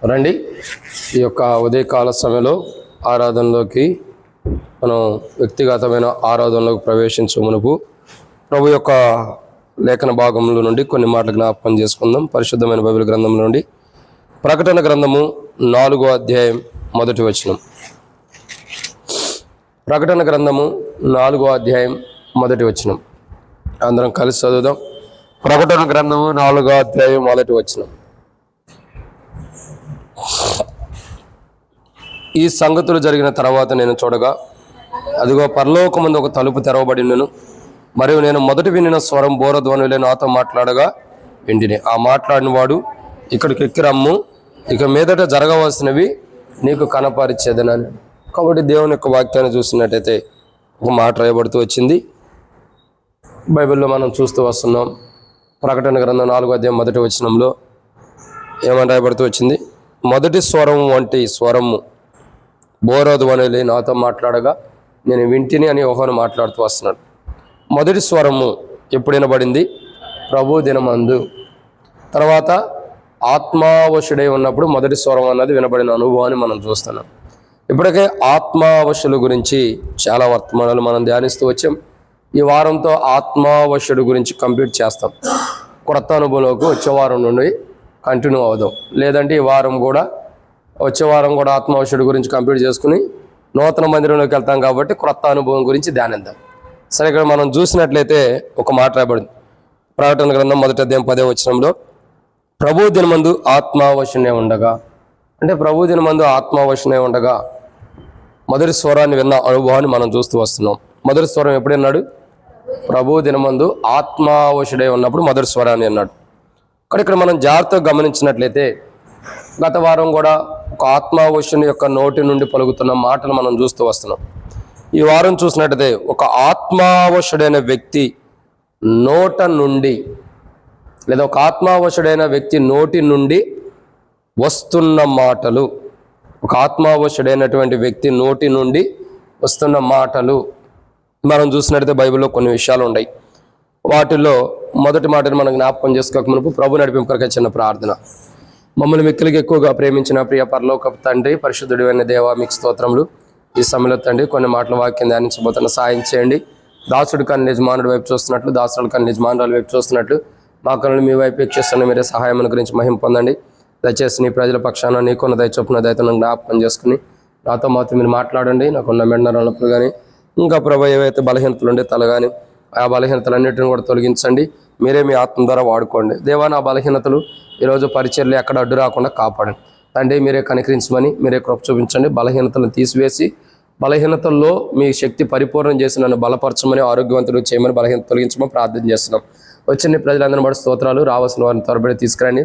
రండి, ఈ యొక్క ఉదయకాల సమయంలో ఆరాధనలోకి మనం వ్యక్తిగతమైన ఆరాధనలోకి ప్రవేశించే మునుపు ప్రభు యొక్క లేఖన భాగంలో నుండి కొన్ని మాటలు జ్ఞాపకం చేసుకుందాం. పరిశుద్ధమైన బైబిల్ గ్రంథం నుండి ప్రకటన గ్రంథము 4వ అధ్యాయం 1వ వచనం. ప్రకటన గ్రంథము 4వ అధ్యాయం 1వ వచనం అందరం కలిసి చదువుదాం. ప్రకటన గ్రంథము 4వ అధ్యాయం 1వ వచనం. ఈ సంగతులు జరిగిన తర్వాత నేను చూడగా, అదిగో పరలోకమందు ఒక తలుపు తెరవబడినను, మరియు నేను మొదట వినిన స్వరం బోరధ్వనిలో నాతో మాట్లాడగా వింటిని. ఆ మాట్లాడిన వాడు, ఇక్కడికి ఎక్కి రమ్ము, ఇక మీదట జరగవలసినవి నీకు కనపరిచేదనని. కాబట్టి దేవుని యొక్క వాక్యాన్ని చూసినట్టయితే ఒక మాట రాయబడుతూ వచ్చింది. బైబిల్లో మనం చూస్తూ వస్తున్నాం. ప్రకటన గ్రంథం 4వ అధ్యాయం 1వ వచనంలో ఏమని రాయబడుతూ వచ్చింది? మొదటి స్వరం వంటి స్వరము బోరధ్వనిలో నాతో మాట్లాడగా నేను వింటిని అని యోహాను మాట్లాడుతూ వస్తున్నాడు. మొదటి స్వరము ఎప్పుడు వినబడింది? ప్రభు దినమందు. తర్వాత ఆత్మావశుడై ఉన్నప్పుడు మొదటి స్వరం అన్నది వినబడిన అనుభవాన్ని మనం చూస్తున్నాం. ఇప్పటికే ఆత్మావశుల గురించి చాలా వర్తమానాలు మనం ధ్యానిస్తూ వచ్చాం. ఈ వారంతో ఆత్మావశుడు గురించి కంప్లీట్ చేస్తాం. కొత్త అనుభవంలోకి వచ్చే వారం నుండి కంటిన్యూ అవుదాం. లేదంటే ఈ వారం కూడా వచ్చే వారం కూడా ఆత్మావశుడు గురించి కంప్లీట్ చేసుకుని నూతన మందిరంలోకి వెళ్తాం. కాబట్టి క్రొత్త అనుభవం గురించి ధ్యానిద్దాం. సరే, ఇక్కడ మనం చూసినట్లయితే ఒక మాట రాయబడింది. ప్రకటన గ్రంథం 1వ అధ్యాయం 10వ వచనంలో ప్రభు దినమందు ఆత్మావశునే ఉండగా, అంటే ప్రభు దినమందు ఆత్మావశునే ఉండగా మొదటి స్వరాన్ని విన్న అనుభవాన్ని మనం చూస్తూ వస్తున్నాం. మొదటి స్వరం ఎప్పుడు విన్నాడు? ప్రభు దినమందు ఆత్మావశుడై ఉన్నప్పుడు మొదటి స్వరాన్ని విన్నాడు. ఇక్కడ మనం జాగ్రత్తగా గమనించినట్లయితే గత వారం కూడా ఒక ఆత్మావశుని యొక్క నోటి నుండి పలుకుతున్న మాటలు మనం చూస్తూ వస్తున్నాం. ఈ వారం చూసినట్టయితే ఒక ఆత్మావశుడైన వ్యక్తి నోట నుండి, లేదా ఒక ఆత్మావశుడైన వ్యక్తి నోటి నుండి వస్తున్న మాటలు, ఒక ఆత్మావశుడైనటువంటి వ్యక్తి నోటి నుండి వస్తున్న మాటలు మనం చూసినట్టయితే బైబిల్లో కొన్ని విషయాలు ఉన్నాయి. వాటిల్లో మొదటి మాటను మనం జ్ఞాపకం చేసుకోక మునుపు ప్రభు నడిపింపు కొరకే చిన్న ప్రార్థన. మమ్మల్ని మిక్కిలికి ఎక్కువగా ప్రేమించిన ప్రియ పరలోకపు తండ్రి, పరిశుద్ధుడైన దేవా, మీకు స్తోత్రములు. ఈ సమయంలో తండ్రి కొన్ని మాటల వాక్యం ధ్యానించబోతున్న సాయం చేయండి. దాసుడు కన్నా యజమానుడి వైపు చూస్తున్నట్లు, దాసుడు కన్నా యజమానురాల వైపు చూస్తున్నట్లు మా కన్నులు మీ వైపు ఎక్కిస్తున్న మీరే సహాయం గురించి మహిమ పొందండి. దయచేసి నీ ప్రజల పక్షాన నీకున్న దయ చొప్పున దయతను జ్ఞాపకం చేసుకుని నాతో మాత్రం మీరు మాట్లాడండి. నాకున్న మెండనప్పుడు కానీ ఇంకా ప్రభు ఏవైతే బలహీనతలు ఉండే తల కానీ ఆ బలహీనతలన్నింటిని కూడా తొలగించండి. మీరే మీ ఆత్మ ద్వారా వాడుకోండి. దేవా, నా బలహీనతలు ఈరోజు పరిచర్లు ఎక్కడ అడ్డు రాకుండా కాపాడండి తండ్రి. మీరే కనికరించమని మీరే కృప చూపించండి. బలహీనతలను తీసివేసి బలహీనతల్లో మీ శక్తి పరిపూర్ణం చేసి నన్ను బలపరచమని, ఆరోగ్యవంతులు చేయమని, బలహీనత తొలగించమని ప్రార్థన చేస్తున్నాం. వచ్చిన ప్రజలందరూ బట్టి స్తోత్రాలు. రావాల్సిన వారిని త్వరబడి తీసుకురండి.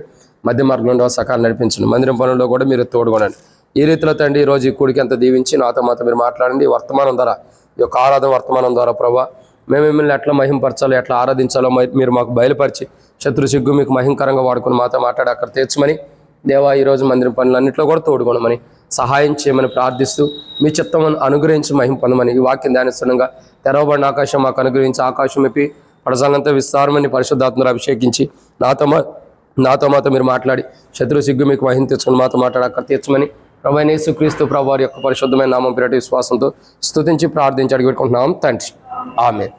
మధ్య మార్గంలో సకాలం నడిపించండి. మందిరం పనుల్లో కూడా మీరు తోడుకోనండి. ఈ రీతిలో తండ్రి ఈరోజు ఈ కూడికి అంత దీవించి నాతో మాత్రం మీరు మాట్లాడండి. వర్తమానం ద్వారా, ఈ యొక్క ఆరాధన వర్తమానం ద్వారా ప్రభా మేము మిమ్మల్ని ఎట్లా మహింపరచాలో, ఎట్లా ఆరాధించాలో మీరు మాకు బయలుపరిచి శత్రు సిగ్గు మీకు మహింకరంగా వాడుకుని మాతో మాట్లాడి అక్కడ తీర్చమని దేవా, ఈరోజు మందిరం పనులన్నింటిలో కూడా తోడుకోనమని సహాయం చేయమని ప్రార్థిస్తూ మీ చిత్తమును అనుగ్రహించి మహిమ పొందమని ఈ వాక్యం ధ్యానిస్తుండగా తెరవబడిన ఆకాశం మాకు అనుగ్రహించి ఆకాశం మెప్పి ప్రజలంతా విస్తారమని పరిశుద్ధాత్మను అభిషేకించి నాతో మాతో మీరు మాట్లాడి శత్రు సిగ్గు మీకు మహిమ తెచ్చుకుని మాతో మాట్లాడి అక్కడ తీర్చమని ప్రభువైన యేసుక్రీస్తు ప్రభు వారి యొక్క పరిశుద్ధమైన నామం పేరిట విశ్వాసంతో స్తుతించి ప్రార్థించి అడిగి పెట్టుకుంటున్నాం తండ్రి, ఆమేన్.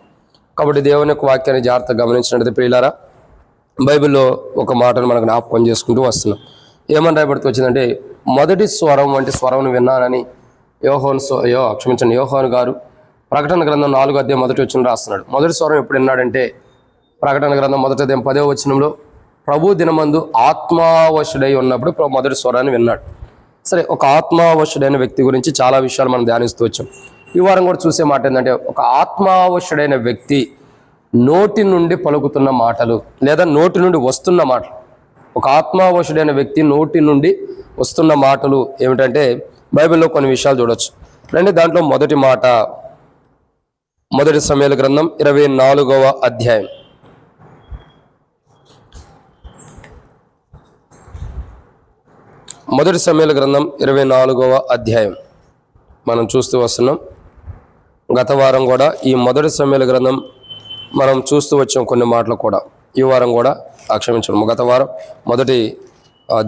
కాబట్టి దేవుని యొక్క వాక్యాన్ని జాగ్రత్తగా గమనించినట్లయితే ప్రియులారా, బైబిల్లో ఒక మాటను మనకు జ్ఞాపకం చేసుకుంటూ వస్తున్నాం. ఏమని రాయబడుతూ వచ్చిందంటే, మొదటి స్వరం వంటి స్వరం విన్నానని యోహాను గారు ప్రకటన గ్రంథం 4వ అధ్యాయం 1వ వచనం రాస్తున్నాడు. మొదటి స్వరం ఎప్పుడు విన్నాడంటే ప్రకటన గ్రంథం 1వ అధ్యాయం 10వ వచనంలో ప్రభు దినమందు ఆత్మావశుడై ఉన్నప్పుడు మొదటి స్వరాన్ని విన్నాడు. సరే, ఒక ఆత్మావశుడైన వ్యక్తి గురించి చాలా విషయాలు మనం ధ్యానిస్తూ వచ్చాం. ఈ వారం కూడా చూసే మాట ఏంటంటే, ఒక ఆత్మావశుడైన వ్యక్తి నోటి నుండి పలుకుతున్న మాటలు, లేదా నోటి నుండి వస్తున్న మాటలు. ఒక ఆత్మావశుడైన వ్యక్తి నోటి నుండి వస్తున్న మాటలు ఏమిటంటే బైబిల్లో కొన్ని విషయాలు చూడొచ్చు. రండి, దాంట్లో మొదటి మాట మొదటి సమూయేలు గ్రంథం 24వ అధ్యాయం. మొదటి సమూయేలు గ్రంథం 24వ అధ్యాయం మనం చూస్తూ వస్తున్నాం. గత వారం కూడా ఈ మొదటి సమూయేలు గ్రంథం మనం చూస్తూ వచ్చాం కొన్ని మాటలు కూడా. ఈ వారం కూడా క్షమించడం, గత వారం మొదటి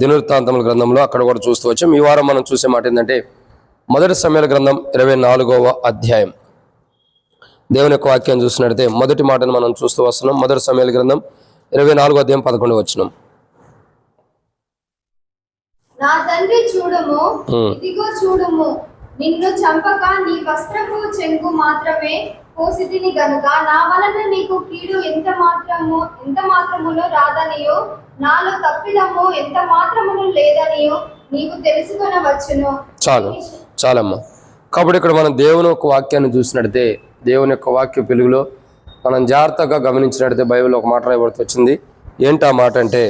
దినవృత్తాంతముల గ్రంథంలో అక్కడ కూడా చూస్తూ వచ్చాం. ఈ వారం మనం చూసే మాట ఏంటంటే మొదటి సమూయేలు గ్రంథం 24వ అధ్యాయం. దేవుని యొక్క వాక్యాన్ని చూసినట్లయితే మొదటి మాటను మనం చూస్తూ వస్తున్నాం. మొదటి సమూయేలు గ్రంథం 24వ అధ్యాయం 11వ వచనం. నా తండ్రి చూడుము, ఇదిగో చూడుము, నిన్ను చంపక నీ వస్త్రపు చెంగు మాత్రమే కోసితిని గనుక నా వలన నీకు కీడు ఎంత మాత్రమును రాదనియో, నాలో తప్పిదము ఎంత మాత్రమును లేదనియో నీవు తెలుసుకొనవచ్చును. చాలమ్మా. కాబట్టి ఇక్కడ మనం దేవుని యొక్క వాక్యాన్ని చూసినట్లయితే, దేవుని యొక్క వాక్య వెలుగులో మనం జాగ్రత్తగా గమనించినట్లయితే బైబిల్లో ఒక మాట రాయబడుతూ వచ్చింది. ఏంటి ఆ మాట అంటే,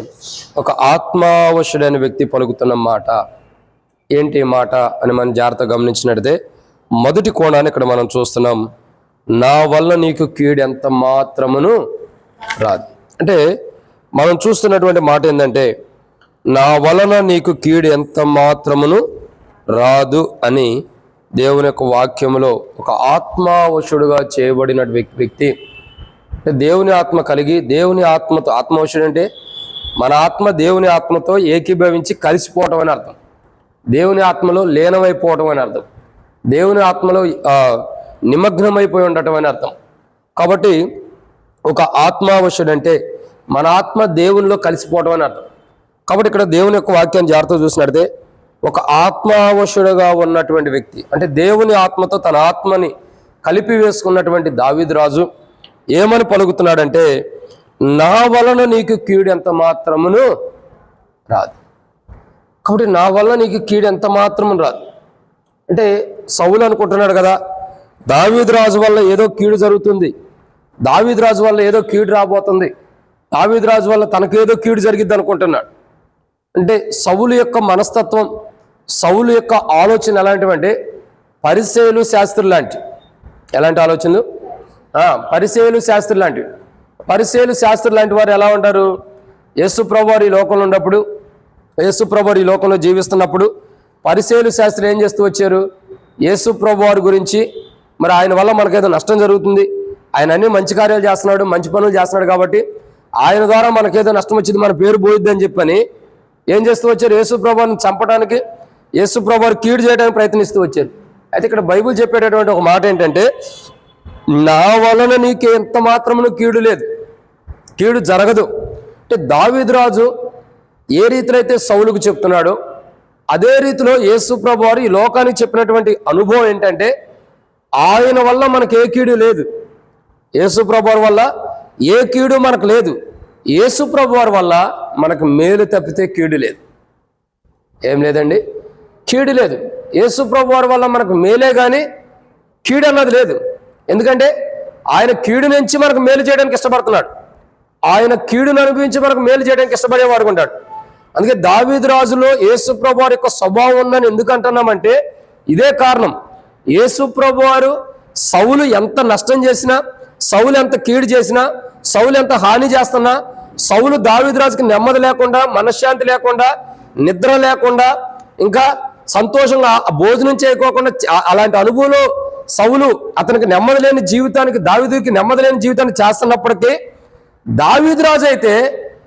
ఒక ఆత్మావశుడైన వ్యక్తి పలుకుతున్న మాట. ఏంటి మాట అని మనం జాగ్రత్తగా గమనించినట్లయితే మొదటి కోణాన్ని ఇక్కడ మనం చూస్తున్నాం. నా వల్ల నీకు కీడు ఎంత మాత్రమును రాదు. అంటే మనం చూస్తున్నటువంటి మాట ఏంటంటే, నా వలన నీకు కీడు ఎంత మాత్రమును రాదు అని దేవుని యొక్క వాక్యములో ఒక ఆత్మావశుడుగా చేయబడిన వ్యక్తి, అంటే దేవుని ఆత్మ కలిగి దేవుని ఆత్మతో, ఆత్మవశుడు అంటే మన ఆత్మ దేవుని ఆత్మతో ఏకీభవించి కలిసిపోవటం అని అర్థం. దేవుని ఆత్మలో లీనమైపోవటం అని అర్థం. దేవుని ఆత్మలో నిమగ్నమైపోయి ఉండటం అని అర్థం. కాబట్టి ఒక ఆత్మావశుడు అంటే మన ఆత్మ దేవునిలో కలిసిపోవటం అని అర్థం. కాబట్టి ఇక్కడ దేవుని యొక్క వాక్యాన్ని జాగ్రత్తగా చూసినట్లయితే ఒక ఆత్మావశుడుగా ఉన్నటువంటి వ్యక్తి, అంటే దేవుని ఆత్మతో తన ఆత్మని కలిపి వేసుకున్నటువంటి దావీదు రాజు ఏమని పలుకుతున్నాడంటే, నా వలన నీకు కీడు ఎంత మాత్రమును రాదు. కాబట్టి నా వల్ల నీకు కీడు ఎంత మాత్రము రాదు అంటే సౌలు అనుకుంటున్నాడు కదా, దావీదు రాజు వల్ల ఏదో కీడు జరుగుతుంది, దావీదు రాజు వల్ల ఏదో కీడు రాబోతుంది, దావీదు రాజు వల్ల తనకేదో కీడు జరిగిద్ది అనుకుంటున్నాడు. అంటే సౌలు యొక్క మనస్తత్వం, సౌలు యొక్క ఆలోచన ఎలాంటివంటే పరిసయ్యులు శాస్త్రులు లాంటివి. ఎలాంటి ఆలోచనలు? పరిసయ్యులు శాస్త్రులు లాంటివి. పరిసయ్యులు శాస్త్రులు లాంటి వారు ఎలా ఉంటారు? యేసు ప్రభువారు ఈ లోకంలో ఉన్నప్పుడు, యేసు ప్రభువారు ఈ లోకంలో జీవిస్తున్నప్పుడు పరిసయ్యులు శాస్త్రులు ఏం చేస్తూ వచ్చారు? యేసు ప్రభువారి గురించి, మరి ఆయన వల్ల మనకేదో నష్టం జరుగుతుంది, ఆయన అన్ని మంచి కార్యాలు చేస్తున్నాడు, మంచి పనులు చేస్తున్నాడు, కాబట్టి ఆయన ద్వారా మనకేదో నష్టం వచ్చింది, మన పేరు పోయిద్ది అని చెప్పని ఏం చేస్తూ వచ్చారు? యేసు ప్రభువారిని చంపడానికి, యేసు ప్రభువారు కీడు చేయడానికి ప్రయత్నిస్తూ వచ్చారు. అయితే ఇక్కడ బైబిల్ చెప్పేటటువంటి ఒక మాట ఏంటంటే, నా వలన నీకు ఎంత మాత్రమును కీడు లేదు, కీడు జరగదు. అంటే దావీదు రాజు ఏ రీతిలో అయితే సౌలుకు చెప్తున్నాడో అదే రీతిలో యేసు ప్రభువారు ఈ లోకానికి చెప్పినటువంటి అనుభవం ఏంటంటే, ఆయన వల్ల మనకు ఏ కీడు లేదు, యేసు ప్రభువారి వల్ల ఏ కీడు మనకు లేదు, యేసు ప్రభువారి వల్ల మనకు మేలు తప్పితే కీడు లేదు. ఏం లేదండి, కీడు లేదు. యేసు ప్రభువారి వల్ల మనకు మేలే కానీ కీడు అన్నది లేదు. ఎందుకంటే ఆయన కీడు నుంచి మనకు మేలు చేయడానికి ఇష్టపడుతున్నాడు, ఆయన కీడును అనుభవించి మనకు మేలు చేయడానికి ఇష్టపడేవాడు ఉంటాడు. అందుకే దావీదు రాజులో యేసు ప్రభువారి యొక్క స్వభావం ఉందని ఎందుకు అంటున్నామంటే ఇదే కారణం. యేసు ప్రభువారు సౌలు ఎంత నష్టం చేసినా, సౌలు ఎంత కీడు చేసినా, సౌలు ఎంత హాని చేస్తున్నా, సౌలు దావీదు రాజుకి నెమ్మది లేకుండా, మనశ్శాంతి లేకుండా, నిద్ర లేకుండా, ఇంకా సంతోషంగా భోజనం చేయకోకుండా అలాంటి అనుభవంలో సౌలు అతనికి నెమ్మది లేని జీవితానికి, దావీదుకి నెమ్మది లేని జీవితాన్ని చేస్తున్నప్పటికీ దావీదు రాజు అయితే,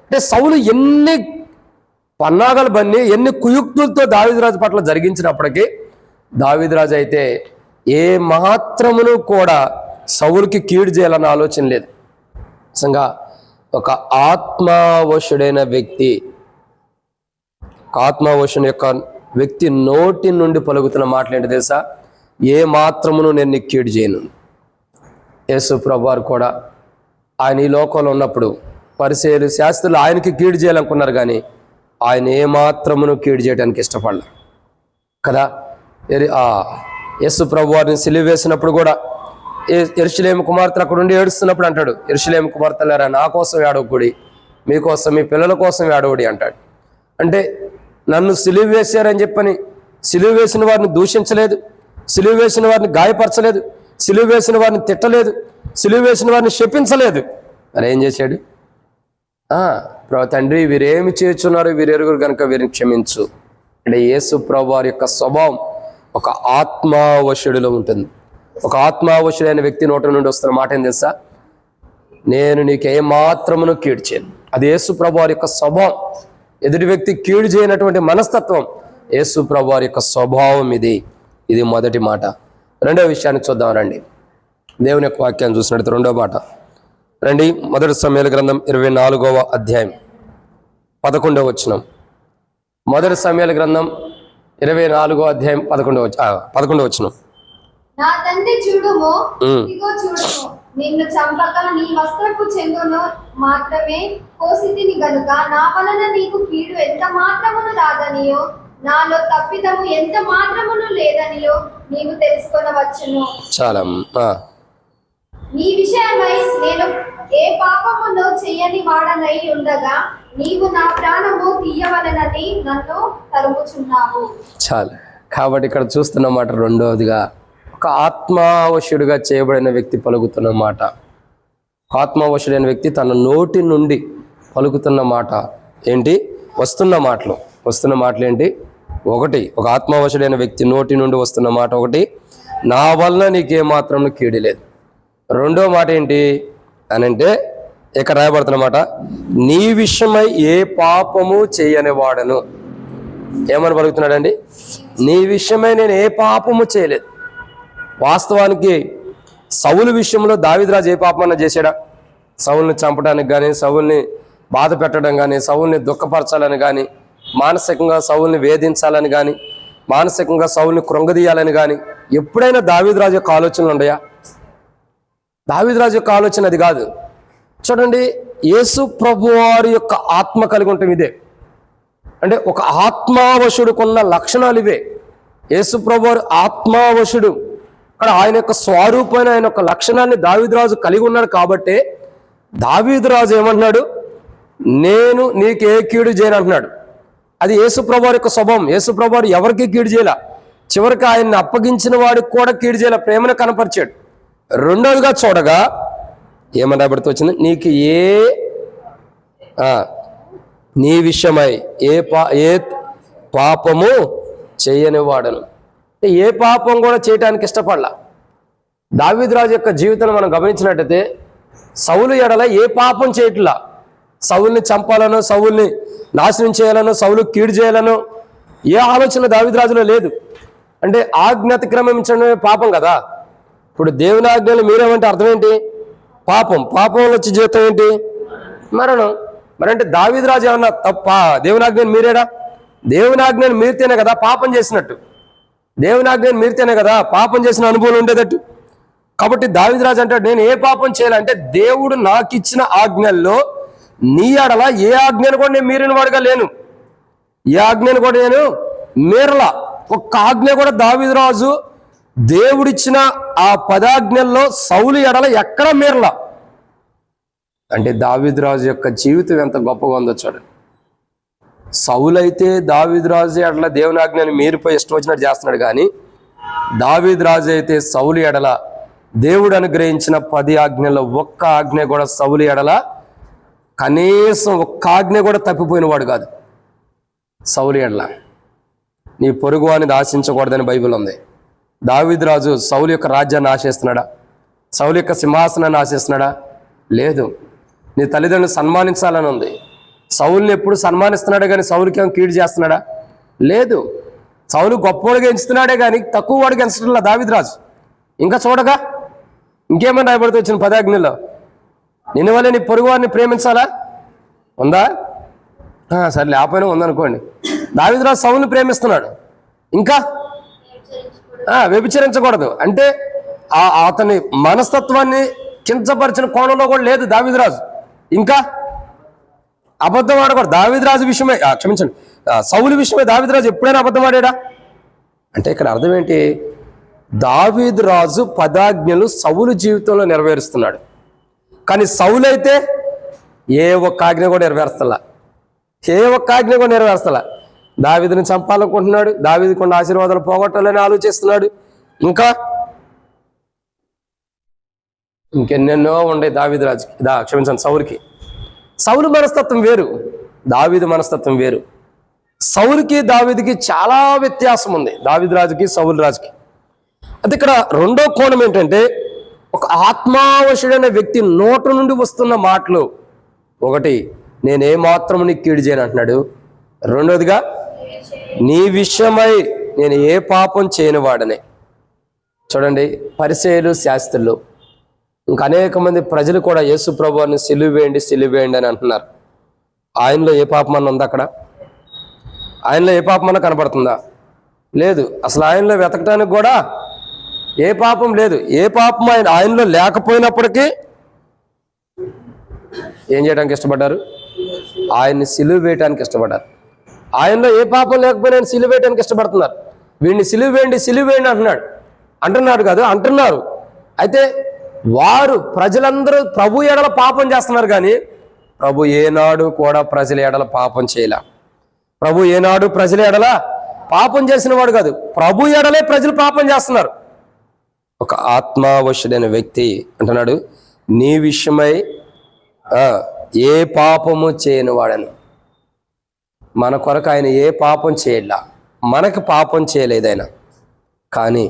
అంటే సౌలు ఎన్ని పన్నాగాలు బన్ని, ఎన్ని కుయుక్తులతో దావీదు రాజు పట్ల జరిగించినప్పటికీ దావీదు రాజు అయితే ఏ మాత్రమును కూడా సౌలుకి కీడు చేయాలన్న ఆలోచన లేదు. నిజంగా ఒక ఆత్మావశుడైన వ్యక్తి, ఆత్మావశుని యొక్క వ్యక్తి నోటి నుండి పలుకుతున్న మాటలు ఏంటి తెలుసా? ఏ మాత్రమును నేను నీకు కీడు చేయను. యేసు ప్రభువారు కూడా ఆయన ఈ లోకంలో ఉన్నప్పుడు పరిసయ్యులు శాస్త్రులు ఆయనకి కీడు చేయాలనుకున్నారు, కానీ ఆయన ఏ మాత్రమును కీడు చేయడానికి ఇష్టపడలే కదా. యేసు ప్రభువారిని సిలువ వేసినప్పుడు కూడా యెరూషలేము కుమార్తెలు అక్కడ ఉండి ఏడుస్తున్నప్పుడు అంటాడు, యెరూషలేము కుమార్తెలారా నా కోసం ఏడవకుడి, మీకోసం, మీ పిల్లల కోసం ఏడవడి అంటాడు. అంటే నన్ను సిలువ వేశారని చెప్పని సిలువ వేసిన వారిని దూషించలేదు, సిలువ వేసిన వారిని గాయపరచలేదు, సిలువ వేసిన వారిని తిట్టలేదు, సిలువ వేసిన వారిని శపించలేదు. మరి ఏం చేశాడు? తండ్రి వీరేమి చేస్తున్నారు, వీరెరుగురు కనుక వీరిని క్షమించు. అంటే యేసు ప్రభువారి యొక్క స్వభావం ఒక ఆత్మావశుడిలో ఉంటుంది. ఒక ఆత్మావశుడైన వ్యక్తి నోట నుండి వస్తున్న మాట ఏం తెలుసా? నేను నీకు ఏ మాత్రమును కీడు చేయను. అది యేసు ప్రభువారి యొక్క స్వభావం. ఎదుటి వ్యక్తి కీడు చేయనటువంటి మనస్తత్వం యేసు ప్రభు వారి యొక్క స్వభావం ఇది మొదటి మాట. రెండవ విషయాన్ని చూద్దాం రండి. దేవుని యొక్క వాక్యాన్ని చూసినట్టు రెండో మాట రండి. మొదటి సమూయేలు గ్రంథం 24వ అధ్యాయం 11వ వచనం. మొదటి సమూయేలు గ్రంథం 24వ అధ్యాయం 11వ వచనం. నా తండ్రి చూడుము, ఇదిగో చూడుము, నిన్ను చంపక నీ వస్త్రపు చెంగును మాత్రమే కోసితిని గనుక నా వలన నీకు కీడు ఎంత మాత్రమును రాదనియో, నాలో తప్పిదము ఎంత మాత్రమును లేదనియో నీవు తెలుసుకొనవచ్చును. చాలా నీ విషయమై నేను ఏ పాపమును చెయ్యని వాడనై ఉండగా నీవు నా ప్రాణము తీయవలనని నన్ను తరుముచున్నావు. చాలా. కాబట్టి ఇక్కడ చూస్తున్న మాట రెండవదిగా ఒక ఆత్మావశుడిగా చేయబడిన వ్యక్తి పలుకుతున్న మాట. ఆత్మావశుడైన వ్యక్తి తన నోటి నుండి పలుకుతున్న మాట ఏంటి? వస్తున్న మాటలు ఏంటి? ఒకటి, ఒక ఆత్మావశుడైన వ్యక్తి నోటి నుండి వస్తున్న మాట ఒకటి, నా వలన నీకేమాత్రం కీడు లేదు. రెండో మాట ఏంటి అని అంటే ఇక్కడ రాయబడుతున్న మాట, నీ విషయమై ఏ పాపము చేయని వాడను. ఏమని పలుకుతున్నాడండి? నీ విషయమై నేను ఏ పాపము చేయలేదు. వాస్తవానికి సౌలు విషయంలో దావీదురాజు ఏ పాపమన్నా చేశాడా? సౌలుని చంపడానికి కానీ, సౌలుని బాధ పెట్టడం కానీ, సౌలుని దుఃఖపరచాలని కానీ, మానసికంగా సౌలుని వేధించాలని కానీ, మానసికంగా సౌలుని కృంగదీయాలని కానీ ఎప్పుడైనా దావీదురాజు యొక్క ఆలోచనలు ఉన్నాయా? దావీదురాజు యొక్క ఆలోచన అది కాదు. చూడండి, యేసు ప్రభువారి యొక్క ఆత్మ కలిగి ఉంటాం ఇదే. అంటే ఒక ఆత్మావశుడుకున్న లక్షణాలు ఇవే. యేసు ప్రభువారు ఆత్మావశుడు. అక్కడ ఆయన యొక్క స్వరూపమైన ఆయన యొక్క లక్షణాన్ని దావీదురాజు కలిగి ఉన్నాడు. కాబట్టి దావీదురాజు ఏమంటున్నాడు? నేను నీకు ఏ కీడు చేయను అంటున్నాడు. అది యేసు ప్రభువారి యొక్క స్వభావం. యేసు ప్రభువారు ఎవరికి కీడు చేయలే. చివరికి ఆయన్ని అప్పగించిన వాడికి కూడా కీడు చేయలే, ప్రేమను కనపరిచాడు. రెండవదిగా చూడగా ఏమని రాబడుతూ వచ్చింది? నీకు నీ విషయమై ఏ పాపము చేయని వాడను. ఏ పాపం కూడా చేయటానికి ఇష్టపడలా. దావీదురాజు యొక్క జీవితాన్ని మనం గమనించినట్టయితే సౌలు ఎడల ఏ పాపం చేయట్లా. సౌలుని చంపాలనో, సౌలుని నాశనం చేయాలనో, సౌలు కీడు చేయాలనో ఏ ఆలోచన దావీదురాజులో లేదు. అంటే ఆజ్ఞ అతిక్రమించడమే పాపం కదా. ఇప్పుడు దేవుని ఆజ్ఞలు మీరేమంటే అర్థం ఏంటి? పాపంలో వచ్చే జీవితం ఏంటి? మరణం. మరంటే దావీదురాజు ఏమన్నా తప్ప దేవుని ఆజ్ఞను మీరేడా? దేవుని ఆజ్ఞను మీరితేనే కదా పాపం చేసినట్టు. దేవుని ఆజ్ఞను మీరితేనే కదా పాపం చేసిన అనుభవం ఉండేటట్టు. కాబట్టి దావీదురాజు అంటాడు, నేను ఏ పాపం చేయాలంటే దేవుడు నాకు ఇచ్చిన ఆజ్ఞల్లో నీ ఆడలా ఏ ఆజ్ఞను కూడా నేను మీరిన వాడుగా లేను. ఏ ఆజ్ఞను కూడా నేను మీరలా. ఒక్క ఆజ్ఞ కూడా దావీదురాజు దేవుడిచ్చిన ఆ 10 ఆజ్ఞల్లో సౌలు ఎడల ఎక్కడ మీరలా. అంటే దావీదురాజు యొక్క జీవితం ఎంత గొప్పగా ఉందో చూడండి. సౌలైతే దావీదురాజు ఎడల దేవుని ఆజ్ఞని మీరిపోయి ఇష్టం వచ్చినట్టు చేస్తున్నాడు, కానీ దావీదురాజు అయితే సౌలు ఎడల దేవుడు అనుగ్రహించిన 10 ఆజ్ఞల్లో ఒక్క ఆజ్ఞ కూడా సౌలు ఎడల కనీసం ఒక్క ఆజ్ఞ కూడా తప్పిపోయిన వాడు కాదు. సౌలు ఎడల నీ పొరుగు అనేది ఆశించకూడదని బైబిల్ ఉంది. దావీదురాజు సౌలు యొక్క రాజ్యాన్ని ఆశిస్తున్నాడా? సౌలు యొక్క సింహాసనాన్ని ఆశిస్తున్నాడా? లేదు. నీ తల్లిదండ్రులు సన్మానించాలని ఉంది. సౌలుని ఎప్పుడు సన్మానిస్తున్నాడే కానీ సౌలుకి ఏమో కీడు చేస్తున్నాడా? లేదు. సౌలు గొప్పవాడిగా ఎంచుతున్నాడే కానీ తక్కువ వాడిగా ఎంచడంలా దావీదురాజు. ఇంకా చూడగా ఇంకేమైనా రాయబడుతూ వచ్చిన 10 ఆజ్ఞల్లో నిన్ను వల్లే నీ పొరుగు వారిని ప్రేమించాలా? ఉందా? సరే లేకపోయినా ఉందనుకోండి. దావీదురాజు సౌలుని ప్రేమిస్తున్నాడు. ఇంకా వ్యభిచరించకూడదు అంటే అతని మనస్తత్వాన్ని కించపరిచిన కోణంలో కూడా లేదు దావీదురాజు. ఇంకా అబద్ధం ఆడకూడదు. దావీదురాజు విషయమే క్షమించండి, సౌలు విషయమే దావీదురాజు ఎప్పుడైనా అబద్ధం ఆడాడా? అంటే ఇక్కడ అర్థం ఏంటి? దావీదురాజు 10 ఆజ్ఞలు సౌలు జీవితంలో నెరవేరుస్తున్నాడు, కానీ సౌలు అయితే ఏ ఒక్క ఆజ్ఞ కూడా నెరవేర్స్తలా. దావీదుని చంపాలనుకుంటున్నాడు, దావీదు కొన్ని ఆశీర్వాదాలు పోగొట్టాలని ఆలోచిస్తున్నాడు. ఇంకెన్నెన్నో ఉండే దావీదురాజుకి, సౌలుకి. సౌలు మనస్తత్వం వేరు, దావీదు మనస్తత్వం వేరు. సౌలుకి దావీదుకి చాలా వ్యత్యాసం ఉంది, దావీదురాజుకి సౌలు రాజుకి. అది ఇక్కడ రెండో కోణం ఏంటంటే, ఒక ఆత్మావశుడైన వ్యక్తి నోట నుండి వస్తున్న మాటలు ఒకటి, నేనేమాత్రం నీకు కీడు చేయను అంటున్నాడు. రెండోదిగా నీ విషయమై నేను ఏ పాపం చేయని వాడని. చూడండి, పరిసయ్యులు శాస్త్రులు ఇంకా అనేక మంది ప్రజలు కూడా యేసు ప్రభువుని సిలువేయండి అని అంటున్నారు. ఆయనలో ఏ పాపమన్నా ఉందా? అక్కడ ఆయనలో ఏ పాపమన్నా కనపడుతుందా? లేదు. అసలు ఆయనలో వెతకటానికి కూడా ఏ పాపం లేదు. ఏ పాపం ఆయనలో లేకపోయినప్పటికీ ఏం చేయడానికి ఇష్టపడ్డారు? ఆయన్ని సిలువ వేయటానికి ఇష్టపడ్డారు. ఆయనలో ఏ పాపం లేకపోయినా ఆయన సిలువ వేయటానికి ఇష్టపడుతున్నారు. వీడిని సిలువేయండి అంటున్నాడు కాదు, అంటున్నారు. అయితే వారు ప్రజలందరూ ప్రభు ఎడల పాపం చేస్తున్నారు, కానీ ప్రభు ఏనాడు కూడా ప్రజల ఎడల పాపం చేయలే. ప్రభు ఏనాడు ప్రజల ఎడల పాపం చేసిన వాడు కాదు, ప్రభు ఎడలే ప్రజలు పాపం చేస్తున్నారు. ఒక ఆత్మావశుడైన వ్యక్తి అంటున్నాడు, నీ విషయమై ఏ పాపము చేయని వాడను. మన కొరకు ఆయన ఏ పాపం చేయలా, మనకు పాపం చేయలేదు ఆయన. కానీ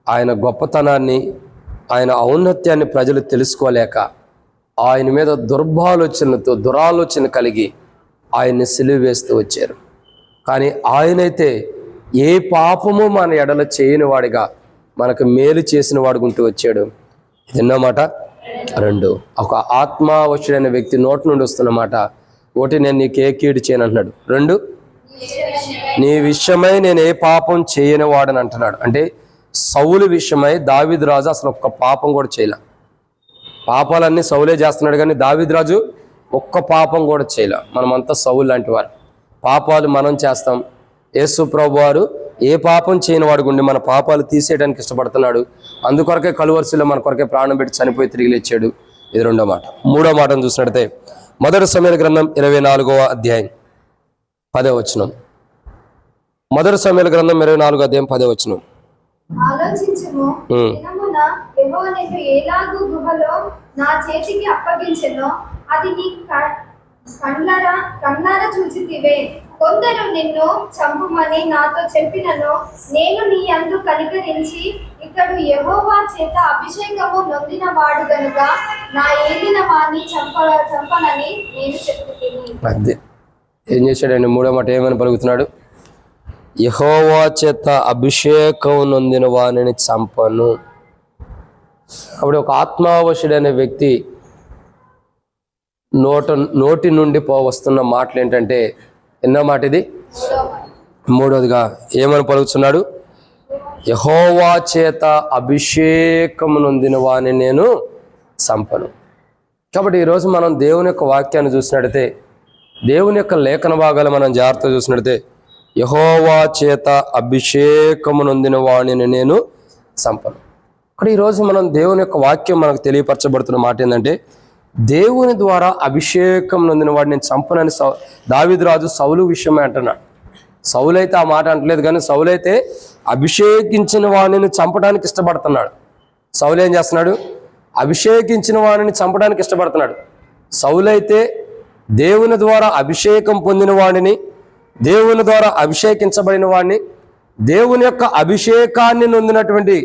ఆయన గొప్పతనాన్ని, ఆయన ఔన్నత్యాన్ని ప్రజలు తెలుసుకోలేక ఆయన మీద దురాలోచన కలిగి ఆయన్ని సిలువ వేస్తూ వచ్చారు. కానీ ఆయనైతే ఏ పాపము మన ఎడల చేయని వాడిగా మనకు మేలు చేసిన వాడుకుంటూ వచ్చాడు. ఎన్నోమాట? రెండు. ఒక ఆత్మావశుడైన వ్యక్తి నోటి నుండి వస్తున్న మాట, ఒకటి, నేను నీకు ఏ కీడు చేయను అంటున్నాడు. రెండు, నీ విషయమై నేను ఏ పాపం చేయని వాడని అంటున్నాడు. అంటే సౌలు విషయమై దావీదు రాజు అసలు ఒక్క పాపం కూడా చేయలే. పాపాలన్నీ సౌలే చేస్తున్నాడు, కానీ దావీదు రాజు ఒక్క పాపం కూడా చేయలే. మనమంతా సౌలు లాంటి వారు. పాపాలు మనం చేస్తాం. యేసు ప్రభు వారు ఏ పాపం చేయని వాడు గుండి మన పాపాలు తీసేయడానికి ఇష్టపడుతున్నాడు. అందుకొరకే కలువరిశిలో మన కొరకే ప్రాణం పెట్టి చనిపోయి తిరిగి లేచాడు. ఇది రెండో మాట. మూడో మాటను చూసినట్లయితే మొదటి సమూయేలు గ్రంథం 24వ అధ్యాయం 10వ వచనం. మొదటి సమూయేలు గ్రంథం 24వ అధ్యాయం 10వ వచనం. ఆలోచించుము, దినమున యెహోవా నిన్ను ఎలాగు గుహలో నా చేతికి అప్పగించెనో అది నీ కళ్ళారా చూచితివే. కొందరు నిన్ను చంపుమని నాతో చెప్పినను నేను నీ యందు కనికరించి ఇతడు యెహోవా చేత అభిషేకము నొందిన వాడు గనుక నా ఏలిన వాణ్ణి చంపనని నేను చెప్పుతిని. అదే ఏం చేశాడండి? మూడో మాట ఏమని పలుకుతున్నాడు? యెహోవా చేత అభిషేకం నొందిన వాణిని చంపను. అప్పుడు ఒక ఆత్మావశుడైన వ్యక్తి నోటి నుండి వస్తున్న మాటలు ఏంటంటే, ఎన్నో మాట ఇది? మూడోదిగా ఏమని పలుకుతున్నాడు? యెహోవా చేత అభిషేకము నొందిన వాణ్ణి నేను చంపను. కాబట్టి ఈరోజు మనం దేవుని యొక్క వాక్యాన్ని చూసినట్టయితే, దేవుని యొక్క లేఖన భాగాలు మనం జాగ్రత్తగా చూసినట్టయితే, యెహోవా చేత అభిషేకము నొందిన వాణిని నేను చంపను. ఇక్కడ ఈరోజు మనం దేవుని యొక్క వాక్యం మనకు తెలియపరచబడుతున్న మాట ఏంటంటే, దేవుని ద్వారా అభిషేకం నొందిన వాడిని నేను చంపనని దావీదు రాజు సౌలు విషయమే అంటున్నాడు. సౌలు అయితే ఆ మాట అంటలేదు, కానీ సౌలు అయితే అభిషేకించిన వాడిని చంపడానికి ఇష్టపడుతున్నాడు. సౌలు ఏం చేస్తున్నాడు? అభిషేకించిన వాడిని చంపడానికి ఇష్టపడుతున్నాడు. సౌలు అయితే దేవుని ద్వారా అభిషేకం పొందిన వాడిని, దేవుని ద్వారా అభిషేకించబడిన వాడిని, దేవుని యొక్క అభిషేకాన్ని నొందినటువంటి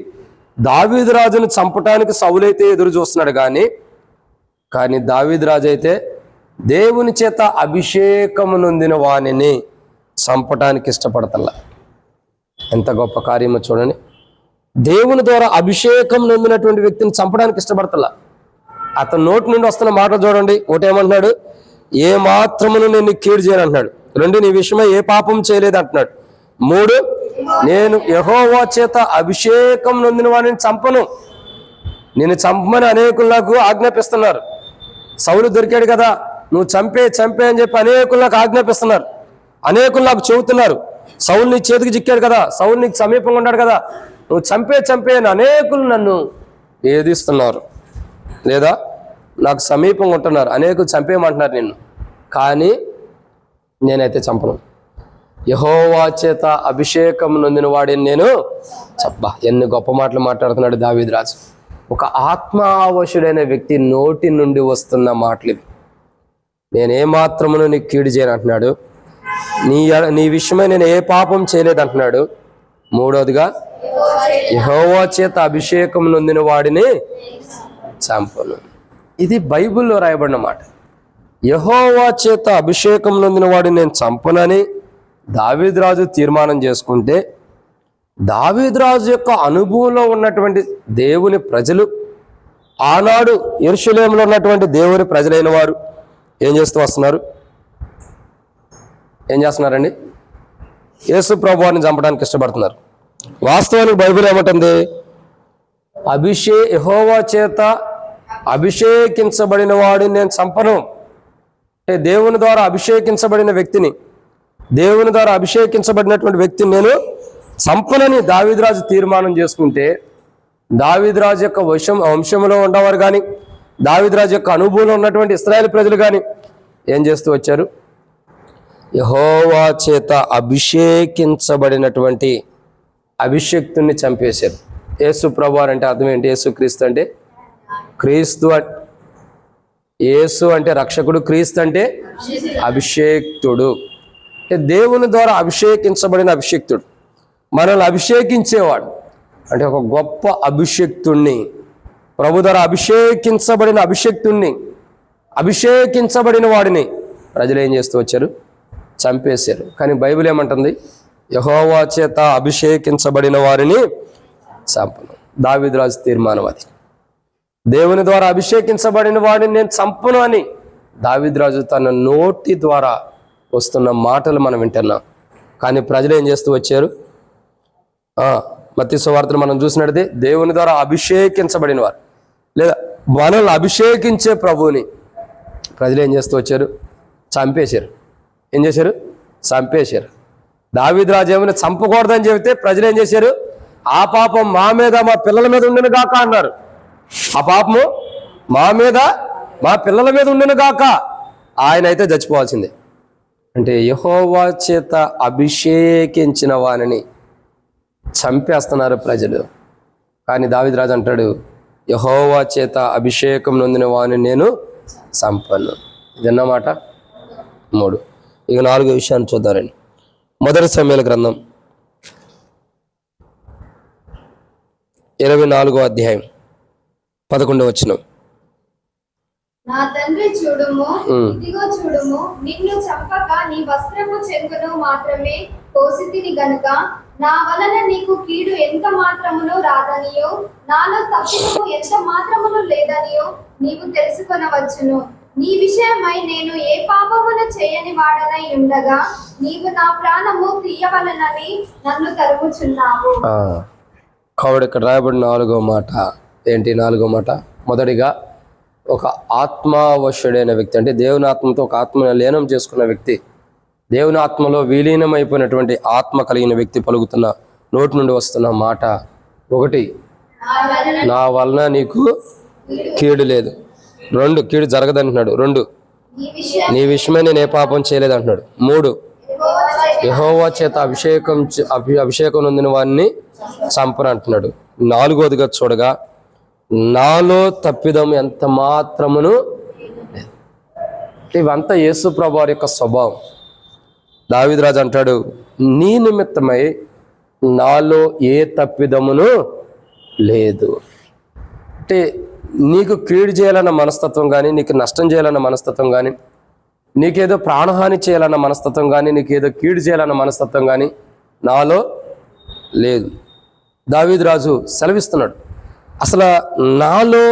దావీదు రాజును చంపటానికి సౌలైతే ఎదురు చూస్తున్నాడు. కానీ దావీదు రాజు అయితే దేవుని చేత అభిషేకము నొందిన వాణిని చంపటానికి ఇష్టపడతల్లా. ఎంత గొప్ప కార్యమో చూడండి. దేవుని ద్వారా అభిషేకం నొందినటువంటి వ్యక్తిని చంపడానికి ఇష్టపడతల్లా. అతని నోటి నుండి వస్తున్న మాటలు చూడండి. ఒకటేమంటున్నాడు? ఏ మాత్రమును నేను కీడు చేయను అంటున్నాడు. రెండు, నీ విషయమై ఏ పాపం చేయలేదు అంటున్నాడు. మూడు, నేను యెహోవా చేత అభిషేకం నొందిన వాడిని చంపను. నేను చంపమని అనేకులు నాకు ఆజ్ఞాపిస్తున్నారు. సౌలు దొరికాడు కదా, నువ్వు చంపే అని చెప్పి అనేకులు నాకు ఆజ్ఞాపిస్తున్నారు. అనేకులు నాకు చెబుతున్నారు, సౌలు నీ చేతికి చిక్కాడు కదా, సౌలు నీకు సమీపంగా ఉన్నాడు కదా, నువ్వు చంపే అని అనేకులు నన్ను వేధిస్తున్నారు, లేదా నాకు సమీపంగా ఉంటున్నారు. అనేకులు చంపేయమంటున్నారు నిన్ను, కానీ నేనైతే చంపను. యెహోవా చేత అభిషేకం నొందిన వాడిని నేను ఎన్ని గొప్ప మాటలు మాట్లాడుతున్నాడు దావీదు రాజు. ఒక ఆత్మావశుడైన వ్యక్తి నోటి నుండి వస్తున్న మాటలు ఇవి. నేనేమాత్రమును నీకు కీడు చేయను అంటున్నాడు. నీ విషయమై నేను ఏ పాపం చేయలేదు అంటున్నాడు. మూడోదిగా యెహోవా చేత అభిషేకం నొందిన వాడిని చంపను. ఇది బైబిల్లో రాయబడిన మాట. యెహోవా చేత అభిషేకం నొందిన వాడిని నేను చంపనని దావీదు రాజు తీర్మానం చేసుకుంటే దావీదు రాజు యొక్క అనుభవంలో ఉన్నటువంటి దేవుని ప్రజలు, ఆనాడు యెరూషలేములో ఉన్నటువంటి దేవుని ప్రజలైన వారు ఏం చేస్తూ వస్తున్నారు? ఏం చేస్తున్నారండి? యేసు ప్రభువాన్ని చంపడానికి ఇష్టపడుతున్నారు. వాస్తవానికి బైబిల్ ఏమంటుంది? యెహోవా చేత అభిషేకించబడిన వాడిని నేను చంపను. అంటే దేవుని ద్వారా అభిషేకించబడిన వ్యక్తిని, దేవుని ద్వారా అభిషేకించబడినటువంటి వ్యక్తిని నేను చంపనని దావీదురాజు తీర్మానం చేసుకుంటే, దావీదురాజు యొక్క వంశంలో ఉన్నవారు కానీ, దావీదురాజు యొక్క అనుభవంలో ఉన్నటువంటి ఇశ్రాయేలు ప్రజలు కానీ ఏం చేస్తూ వచ్చారు? యెహోవా చేత అభిషేకించబడినటువంటి అభిషేక్తుని చంపేశారు. యేసు ప్రభువారు అంటే అర్థం ఏంటి? యేసు క్రీస్తు అంటే క్రీస్తు, యేసు అంటే రక్షకుడు, క్రీస్తు అంటే అభిషేక్తుడు. అంటే దేవుని ద్వారా అభిషేకించబడిన అభిషేక్తుడు, మనల్ని అభిషేకించేవాడు. అంటే ఒక గొప్ప అభిషేక్తుణ్ణి, ప్రభు ద్వారా అభిషేకించబడిన అభిషేక్తుణ్ణి, అభిషేకించబడిన వాడిని ప్రజలు ఏం చేస్తూ వచ్చారు? చంపేశారు. కానీ బైబిల్ ఏమంటుంది? యెహోవా చేత అభిషేకించబడిన వారిని చంపను. దావీదురాజు తీర్మానం అది. దేవుని ద్వారా అభిషేకించబడిన వాడిని నేను చంపను అని దావీదురాజు తన నోటి ద్వారా వస్తున్న మాటలు మనం వింటున్నాం. కానీ ప్రజలు ఏం చేస్తూ వచ్చారు? మత్తయి సువార్తను మనం చూసినట్లయితే దేవుని ద్వారా అభిషేకించబడిన వారు, లేదా మనల్ని అభిషేకించే ప్రభువుని ప్రజలు ఏం చేస్తూ వచ్చారు? చంపేశారు. ఏం చేశారు? చంపేశారు. దావీదురాజు ఏమైనా చంపకూడదని చెబితే ప్రజలు ఏం చేశారు? ఆ పాపం మా మీద, మా పిల్లల మీద ఉండను గాక అన్నారు. ఆ పాపము మా మీద, మా పిల్లల మీద ఉండను గాక. ఆయన అయితే చచ్చిపోవాల్సిందే. అంటే యెహోవా చేత అభిషేకించిన వానిని చంపేస్తున్నారు ప్రజలు. కానీ దావీదురాజు అంటాడు, యెహోవా చేత అభిషేకం నొందిన వాని నేను చంపను. ఇదన్నమాట 3. ఇక 4 విషయాన్ని చూద్దారండి. మొదటి సమూయేలు గ్రంథం 24వ అధ్యాయం 11వ వచనం. నా తండ్రి చూడుము, ఇదిగో చూడుము, నిన్ను చంపక నీ వస్త్రపు చెంగును మాత్రమే కోసితిని గనుక నా వలన నీకు కీడు ఎంత మాత్రమును రాదనియో, నాలో తప్పిదము ఎంత మాత్రమును లేదనియో నీవు తెలుసుకొనవచ్చును. నీ విషయమై నేను ఏ పాపమును చేయని వాడనై ఉండగా నీవు నా ప్రాణము తీయవలనని నన్ను తరుముచున్నావు. కాబట్టి ఇక్కడ రాయబడిన 4వ మాట ఏంటి? 4వ మాట, మొదటిగా ఒక ఆత్మవశుడైన వ్యక్తి, అంటే దేవుని ఆత్మతో ఒక ఆత్మను లీనం చేసుకున్న వ్యక్తి, దేవుని ఆత్మలో విలీనమైపోయినటువంటి ఆత్మ కలిగిన వ్యక్తి పలుకుతున్న నోటి నుండి వస్తున్న మాట 1, నా వలన నీకు కీడు లేదు. 2, కీడు జరగదంటున్నాడు. 2, నీ విషయమై నేను ఏ పాపం చేయలేదు అంటున్నాడు. 3, యెహోవా చేత అభిషేకం నొందిన వారిని చంపను అంటున్నాడు. 4వదిగా చూడగా నాలో తప్పిదం ఎంత మాత్రమును. ఇవంతా యేసు ప్రభువారి యొక్క స్వభావం. దావీదురాజు అంటాడు, నీ నిమిత్తమై నాలో ఏ తప్పిదమును లేదు. అంటే నీకు కీడు చేయాలన్న మనస్తత్వం కానీ, నీకు నష్టం చేయాలన్న మనస్తత్వం కానీ, నీకేదో ప్రాణహాని చేయాలన్న మనస్తత్వం కానీ, నీకేదో కీడు చేయాలన్న మనస్తత్వం కానీ నాలో లేదు. దావీదురాజు సెలవిస్తున్నాడు, అసలు నాలో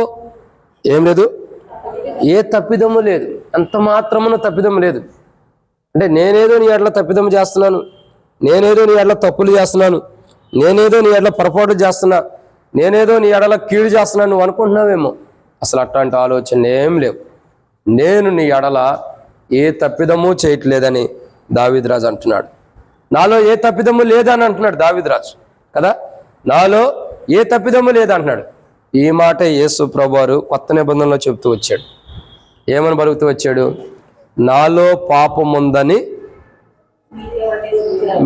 ఏం లేదు, ఏ తప్పిదము లేదు, ఎంత మాత్రమున తప్పిదము లేదు. అంటే నేనేదో నీ ఎడల తప్పిదము చేస్తున్నాను, నేనేదో నీ ఎడల తప్పులు చేస్తున్నాను, నేనేదో నీ ఎడల పొరపాటు చేస్తున్నా, నేనేదో నీ ఎడల కీడు చేస్తున్నాను నువ్వు అనుకుంటున్నావేమో. అసలు అట్లాంటి ఆలోచన ఏం లేవు. నేను నీ ఎడల ఏ తప్పిదము చేయట్లేదని దావీదురాజు అంటున్నాడు. నాలో ఏ తప్పిదము లేదని అంటున్నాడు దావీదురాజు కదా. నాలో ఏ తప్పిదము లేదంటున్నాడు. ఈ మాట యేసు ప్రభువారు కొత్త నిబంధనలో చెబుతూ వచ్చాడు. ఏమని పలుకుతూ వచ్చాడు? నాలో పాపం ఉందని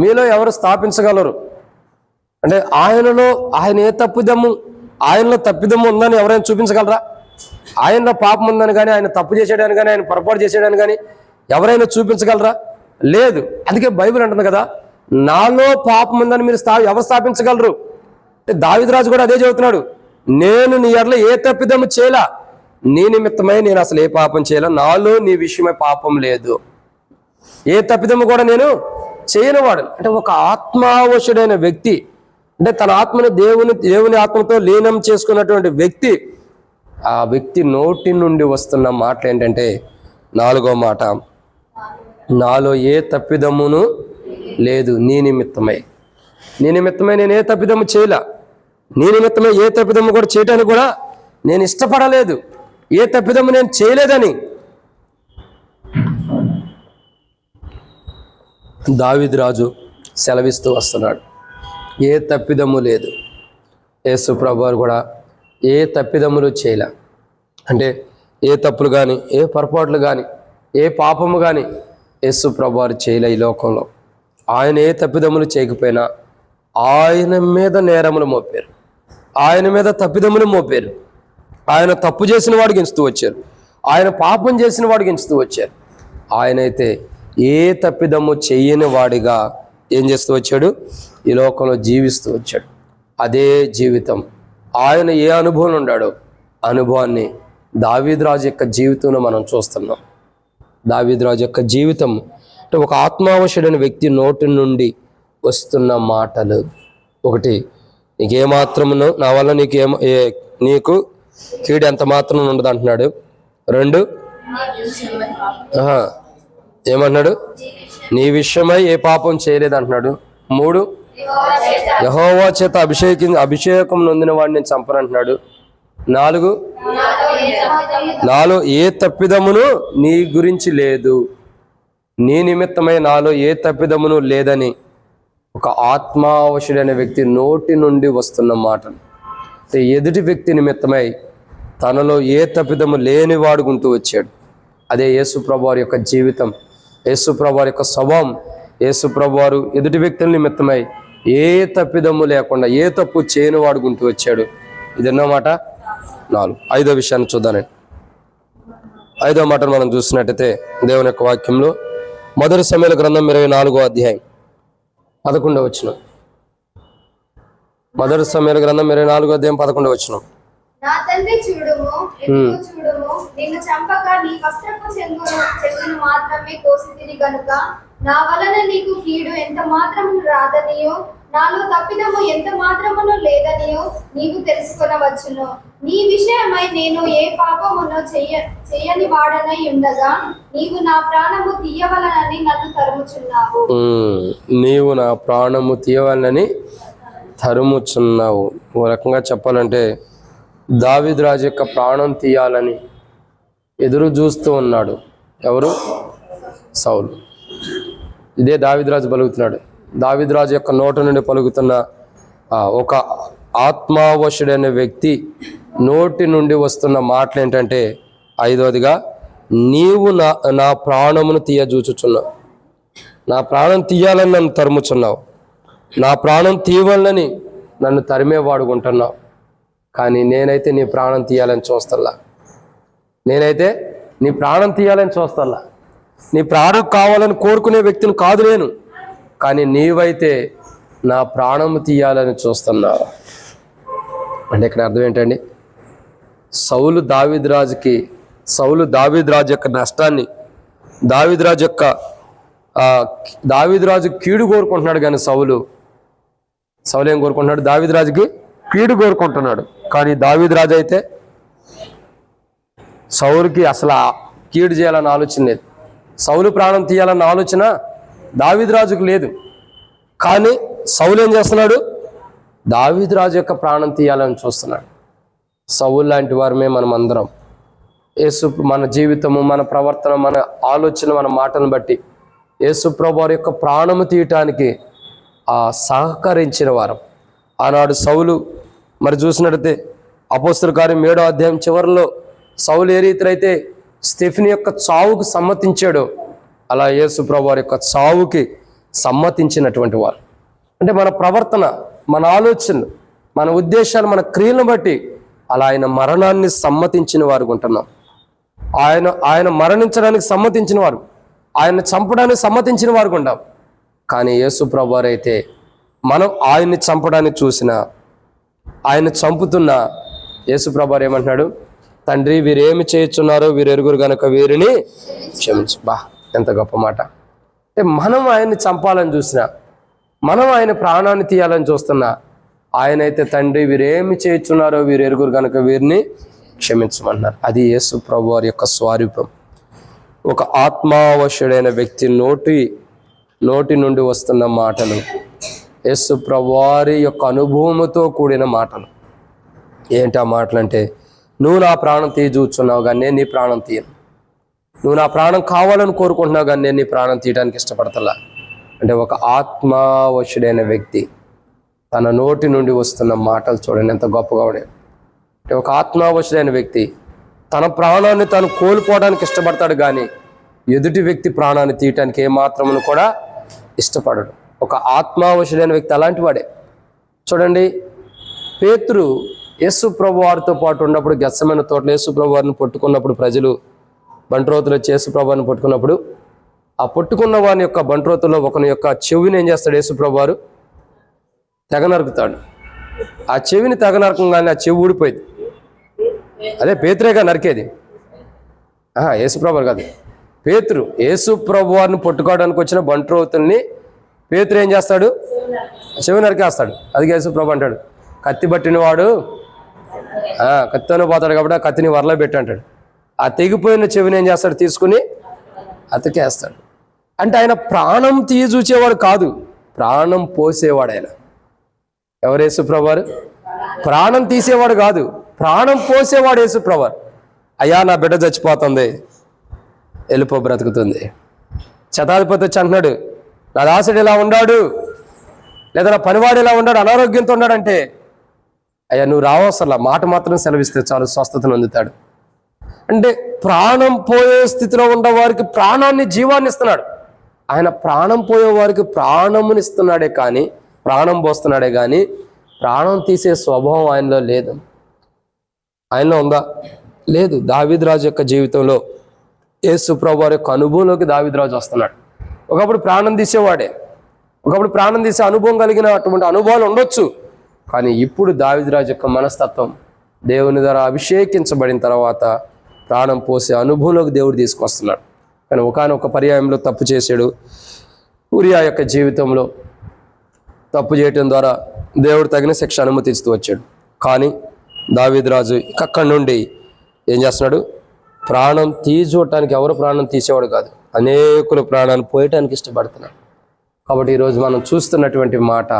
మీలో ఎవరు స్థాపించగలరు? అంటే ఆయన ఏ తప్పిదము, ఆయనలో తప్పిదము ఉందని ఎవరైనా చూపించగలరా? ఆయనలో పాపం ఉందని కానీ, ఆయన తప్పు చేసేయడానికి కానీ, ఆయన పొరపాటు చేసేయడానికి కానీ ఎవరైనా చూపించగలరా? లేదు. అందుకే బైబిల్ అంటుంది కదా, నాలో పాపం ఉందని మీరు ఎవరు స్థాపించగలరు? దావీదురాజు కూడా అదే చెబుతున్నాడు, నేను నీ ఎడల ఏ తప్పిదము చేయలా, నీ నిమిత్తమై నేను అసలు ఏ పాపం చేయలా, నాలో నీ విషయమై పాపం లేదు, ఏ తప్పిదము కూడా నేను చేయనివాడు అంటే ఒక ఆత్మావశుడైన వ్యక్తి, అంటే తన ఆత్మని దేవుని ఆత్మతో లీనం చేసుకున్నటువంటి వ్యక్తి, ఆ వ్యక్తి నోటి నుండి వస్తున్న మాటలు ఏంటంటే 4వ మాట, నాలో ఏ తప్పిదమును లేదు నీ నిమిత్తమై. నీ నిమిత్తమై నేను ఏ తప్పిదము చేయలే, నీ నిమిత్తమై ఏ తప్పిదము కూడా చేయటానికి కూడా నేను ఇష్టపడలేదు, ఏ తప్పిదము నేను చేయలేదని దావీదు రాజు సెలవిస్తూ వస్తున్నాడు. ఏ తప్పిదము లేదు. యేసు ప్రభువారు కూడా ఏ తప్పిదములు చేయలే, అంటే ఏ తప్పులు కానీ ఏ పొరపాట్లు కానీ ఏ పాపము కానీ యేసు ప్రభువారు చేయలే. ఈ లోకంలో ఆయన ఏ తప్పిదములు చేయకపోయినా ఆయన మీద నేరములు మోపారు, ఆయన మీద తప్పిదములు మోపారు. ఆయన తప్పు చేసిన వాడికి ఎంచుతూ వచ్చారు, ఆయన పాపం చేసిన వాడికి ఎంచుతూ వచ్చారు. ఆయనైతే ఏ తప్పిదము చెయ్యని వాడిగా ఏం చేస్తూ వచ్చాడు, ఈ లోకంలో జీవిస్తూ వచ్చాడు. అదే జీవితం ఆయన ఏ అనుభవం ఉన్నాడో అనుభవాన్ని దావీదు రాజు యొక్క జీవితంలో మనం చూస్తున్నాం. దావీదు రాజు యొక్క జీవితం అంటే ఒక ఆత్మావశుడైన వ్యక్తి నోటి నుండి వస్తున్న మాటలు. ఒకటి, నీకేమాత్రమును నా వల్ల నీకు కీడు ఎంత మాత్రం ఉండదు అంటున్నాడు. 2, ఏమన్నాడు, నీ విషయమై ఏ పాపం చేయలేదు అంటున్నాడు. 3, యెహోవా చేత అభిషేకం నొందిన వాడిని నేను చంపనంటున్నాడు. 4, నాలో ఏ తప్పిదమును నీ గురించి లేదు, నీ నిమిత్తమై నాలో ఏ తప్పిదమును లేదని ఒక ఆత్మావశుడైన వ్యక్తి నోటి నుండి వస్తున్న మాటలు. ఎదుటి వ్యక్తి నిమిత్తమై తనలో ఏ తప్పిదము లేని వాడుకుంటూ వచ్చాడు. అదే యేసు ప్రభువారి యొక్క జీవితం, యేసు ప్రభువారి యొక్క స్వభావం. యేసు ప్రభువారు ఎదుటి వ్యక్తుల నిమిత్తమై ఏ తప్పిదము లేకుండా ఏ తప్పు చేయని వాడుకుంటూ వచ్చాడు. ఇదన్నమాట 4. 5వ విషయాన్ని చూద్దానండి. 5వ మాటను మనం చూసినట్టయితే దేవుని యొక్క వాక్యంలో 1 సమూయేలు గ్రంథం 24వ అధ్యాయం 11వ వచనం. 1 సమూయేలు గ్రంథం 24వ అధ్యాయం 11వ వచనం. నా తండ్రి చూడుము, ఇదిగో చూడుము, నిన్ను చంపక నీ వస్త్రపు చెంగును మాత్రమే కోసితిని గనుక నా వలన నీకు కీడు ఎంత మాత్రము రాదనియో నాలో తప్పిదము ఎంత మాత్రమును లేదనియో నీవు తెలుసుకొనవచ్చును. నీ విషయమై నేను ఏ పాపమును చెయ్యని వాడనై ఉండగా నీవు నా ప్రాణము తీయవలనని నన్ను తరుముచున్నావు. నీవు నా ప్రాణము తీయవలనని తరుముచున్నావు. ఓ రకంగా చెప్పాలంటే దావీదు రాజు యొక్క ప్రాణం తీయాలని ఎదురు చూస్తూ ఉన్నాడు. ఎవరు? సౌలు. ఇదే దావీదు రాజు పలుకుతున్నాడు. దావీదు రాజు యొక్క నోట నుండి పలుకుతున్న ఒక ఆత్మావశుడైన వ్యక్తి నోటి నుండి వస్తున్న మాటలు ఏంటంటే 5వదిగా, నీవు నా ప్రాణమును తీయజూచుచున్నావు. నా ప్రాణం తీయాలని నన్ను తరుముచున్నావు, నా ప్రాణం తీయవాలని నన్ను తరిమేవాడుకుంటున్నావు. కానీ నేనైతే నీ ప్రాణం తీయాలని చూస్తల్లా, నేనైతే నీ ప్రాణం తీయాలని చూస్తల్లా. నీ ప్రాణం కావాలని కోరుకునే వ్యక్తిని కాదు నేను, కానీ నీవైతే నా ప్రాణము తీయాలని చూస్తున్నావు. అంటే ఇక్కడ అర్థం ఏంటండి, సౌలు దావీదు రాజు యొక్క నష్టాన్ని, దావీదు రాజు కీడు కోరుకుంటున్నాడు. కానీ సౌలు ఏం కోరుకుంటున్నాడు? దావీదు రాజుకి కీడు కోరుకుంటున్నాడు. కానీ దావీదు రాజు అయితే సౌలుకి అసలు కీడు చేయాలన్న ఆలోచన లేదు. సౌలు ప్రాణం తీయాలన్న ఆలోచన దావీదు రాజుకు లేదు. కానీ సౌలు ఏం చేస్తున్నాడు? దావీదు రాజు యొక్క ప్రాణం తీయాలని చూస్తున్నాడు. సౌలు లాంటి వారమే మనం అందరం. యేసు మన జీవితము, మన ప్రవర్తన, మన ఆలోచన, మన మాటలను బట్టి యేసు ప్రభువారి యొక్క ప్రాణము తీయటానికి సహకరించిన వారం. ఆనాడు సౌలు మరి చూసినట్టయితే అపోస్తలుల కార్యం 7వ అధ్యాయం చివరిలో సౌలు ఏ రీతిలో స్టెఫెనీ యొక్క చావుకు సమ్మతించాడో అలా యేసు ప్రభువారి యొక్క చావుకి సమ్మతించినటువంటి వారు. అంటే మన ప్రవర్తన, మన ఆలోచనలు, మన ఉద్దేశాలు, మన క్రియలను బట్టి అలా ఆయన మరణాన్ని సమ్మతించిన వారు ఉంటున్నాం. ఆయన మరణించడానికి సమ్మతించిన వారు, ఆయన చంపడానికి సమ్మతించిన వారు ఉంటాం. కానీ యేసు ప్రభువారు అయితే మనం ఆయన్ని చంపడానికి చూసినా, ఆయన చంపుతున్న యేసు ప్రభువారు ఏమంటున్నాడు? తండ్రి, వీరేమి చేయుచున్నారో వీరు ఎరుగురు గనుక వీరిని క్షమించు. ఎంత గొప్ప మాట! అంటే మనం ఆయన్ని చంపాలని చూసినా, మనం ఆయన ప్రాణాన్ని తీయాలని చూస్తున్నా, ఆయనైతే తండ్రి వీరేమి చేస్తున్నారో వీరు ఎరుగురు కనుక వీరిని క్షమించమన్నారు. అది యేసు ప్రభు వారి యొక్క స్వరూపం. ఒక ఆత్మావశుడైన వ్యక్తి నోటి నుండి వస్తున్న మాటలు, యేసు ప్రభు వారి యొక్క అనుభవంతో కూడిన మాటలు. ఏంటి ఆ మాటలు అంటే, నువ్వు నా ప్రాణం తీయచూచున్నావు కానీ నేను నీ ప్రాణం తీయను, నువ్వు నా ప్రాణం కావాలని కోరుకుంటున్నావు కానీ నేను నీ ప్రాణం తీయడానికి ఇష్టపడతలా. అంటే ఒక ఆత్మావశుడైన వ్యక్తి తన నోటి నుండి వస్తున్న మాటలు చూడండి ఎంత గొప్పగా ఉండే. అంటే ఒక ఆత్మావశుడైన వ్యక్తి తన ప్రాణాన్ని తాను కోల్పోవడానికి ఇష్టపడతాడు కానీ ఎదుటి వ్యక్తి ప్రాణాన్ని తీయటానికి ఏమాత్రమును కూడా ఇష్టపడడు. ఒక ఆత్మావశుడైన వ్యక్తి అలాంటి వాడే. చూడండి, పేతురు యేసు ప్రభు వారితో పాటు ఉన్నప్పుడు గెత్సెమనే తోటలో యేసు ప్రభు వారిని పట్టుకున్నప్పుడు, ప్రజలు బంట్రోతులు వచ్చి యేసు ప్రభు వారిని పట్టుకున్నప్పుడు, ఆ పట్టుకున్న వాని యొక్క బంట్రోతుల్లో ఒకని యొక్క చెవిని ఏం చేస్తాడు యేసు ప్రభు వారు? తెగ నరుకుతాడు. ఆ చెవిని తెగ నరకంగానే ఆ చెవి ఊడిపోయింది. అదే పేతురేగా నరికేది, యేసు ప్రభు వారు కాదు, పేతురు. యేసు ప్రభు వారిని పట్టుకోవడానికి వచ్చిన బంట్రోతుల్ని పేతురు ఏం చేస్తాడు? చెవి నరికేస్తాడు. అది యేసు ప్రభు అంటాడు, కత్తి పట్టిన వాడు కత్తితోనే పోతాడు కాబట్టి ఆ కత్తిని వరలో పెట్టి అంటాడు. ఆ తెగిపోయిన చెవిని ఏం చేస్తాడు? తీసుకుని అతికేస్తాడు. అంటే ఆయన ప్రాణం తీయచూచేవాడు కాదు, ప్రాణం పోసేవాడు ఆయన. ఎవరు? యేసు ప్రభు వారు. ప్రాణం తీసేవాడు కాదు, ప్రాణం పోసేవాడు యేసు ప్రభు వారు. అయ్యా నా బిడ్డ చచ్చిపోతుంది, వెళ్ళిపో బ్రతుకుతుంది. శతాధిపతి వచ్చి అంటున్నాడు, నా దాసుడు ఇలా ఉన్నాడు, లేదా నా పనివాడు ఇలా ఉన్నాడు, అనారోగ్యంతో ఉన్నాడంటే, అయ్యా నువ్వు రావసరలా, మాట మాత్రం సెలవిస్తే చాలు స్వస్థతను అందుతాడు. అంటే ప్రాణం పోయే స్థితిలో ఉన్న వారికి ప్రాణాన్ని, జీవాన్ని ఇస్తున్నాడు. ఆయన ప్రాణం పోయే వారికి ప్రాణమునిస్తున్నాడే కానీ, ప్రాణం పోస్తున్నాడే కానీ ప్రాణం తీసే స్వభావం ఆయనలో లేదు. ఆయనలో ఉందా? లేదు. దావీదు రాజు యొక్క జీవితంలో యేసు ప్రభు వారి యొక్క అనుభవంలోకి దావీదు రాజు వస్తున్నాడు. ఒకప్పుడు ప్రాణం తీసేవాడే, ఒకప్పుడు ప్రాణం తీసే అనుభవం కలిగిన అటువంటి అనుభవాలు ఉండొచ్చు. కానీ ఇప్పుడు దావీదు రాజు యొక్క మనస్తత్వం దేవుని ద్వారా అభిషేకించబడిన తర్వాత ప్రాణం పోసే అనుభవంలోకి దేవుడు తీసుకొస్తున్నాడు. కానీ ఒకానొక పర్యాయంలో తప్పు చేశాడు. ఊరియా యొక్క జీవితంలో తప్పు చేయటం ద్వారా దేవుడు తగిన శిక్ష అనుమతిస్తూ వచ్చాడు. కానీ దావీదు రాజు అక్కడి నుండి ఏం చేస్తున్నాడు? ప్రాణం తీసుకోవటానికి, ఎవరు ప్రాణం తీసేవాడు కాదు, అనేకుల ప్రాణాన్ని పోయటానికి ఇష్టపడుతున్నాడు. కాబట్టి ఈరోజు మనం చూస్తున్నటువంటి మాట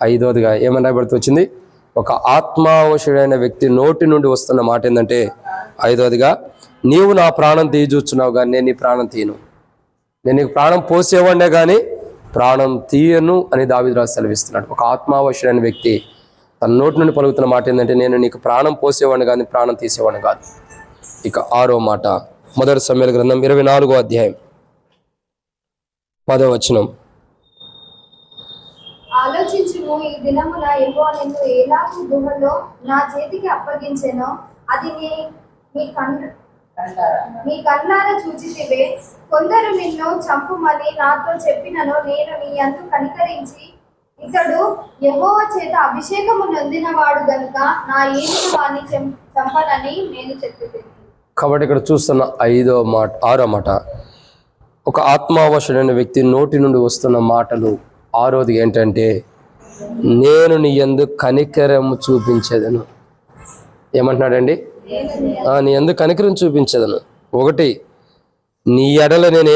5వదిగా ఏమని రాయబడుతూ వచ్చింది? ఒక ఆత్మావశుడైన వ్యక్తి నోటి నుండి వస్తున్న మాట ఏంటంటే 5వదిగా, నీవు నా ప్రాణం తీయచూచున్నావు కానీ నేను నీ ప్రాణం తీయను, నేను నీకు ప్రాణం పోసేవాడినే కానీ ప్రాణం తీయను అని దావీదు రాజు సెలవిస్తున్నాడు. ఒక ఆత్మావశుడైన వ్యక్తి తన నోటి నుండి పలుకుతున్న మాట ఏంటంటే, నేను నీకు ప్రాణం పోసేవాడిని కానీ ప్రాణం తీసేవాడిని కాదు. ఇక 6వ మాట, 1 సమూయేలు గ్రంథం 24వ అధ్యాయం 10వ వచనం. ఆలోచించుము, ఈ దినమున యెహోవా నిన్ను ఎలాగు గుహలో నా చేతికి అప్పగించెనో అది నీ కళ్ళారా చూచితివే. కొందరు నిన్ను చంపుమని నాతో చెప్పినను నేను నీ యందు కనికరించి, ఇతడు యెహోవా చేత అభిషేకము నొందినవాడు గనుక నా ఏలిన వాణ్ణి చంపనని నేను చెప్పితిని. కాబట్టి ఇక్కడ చూస్తున్న 6వ మాట, ఒక ఆత్మావశుడైన వ్యక్తి నోటి నుండి వస్తున్న మాటలు 6వది ఏంటంటే, నేను నీ యందు కనికరము చూపించేదను. ఏమంటున్నాడండి? నీ యందు కనికరం చూపించేదను. 1, నీ ఎడల నేను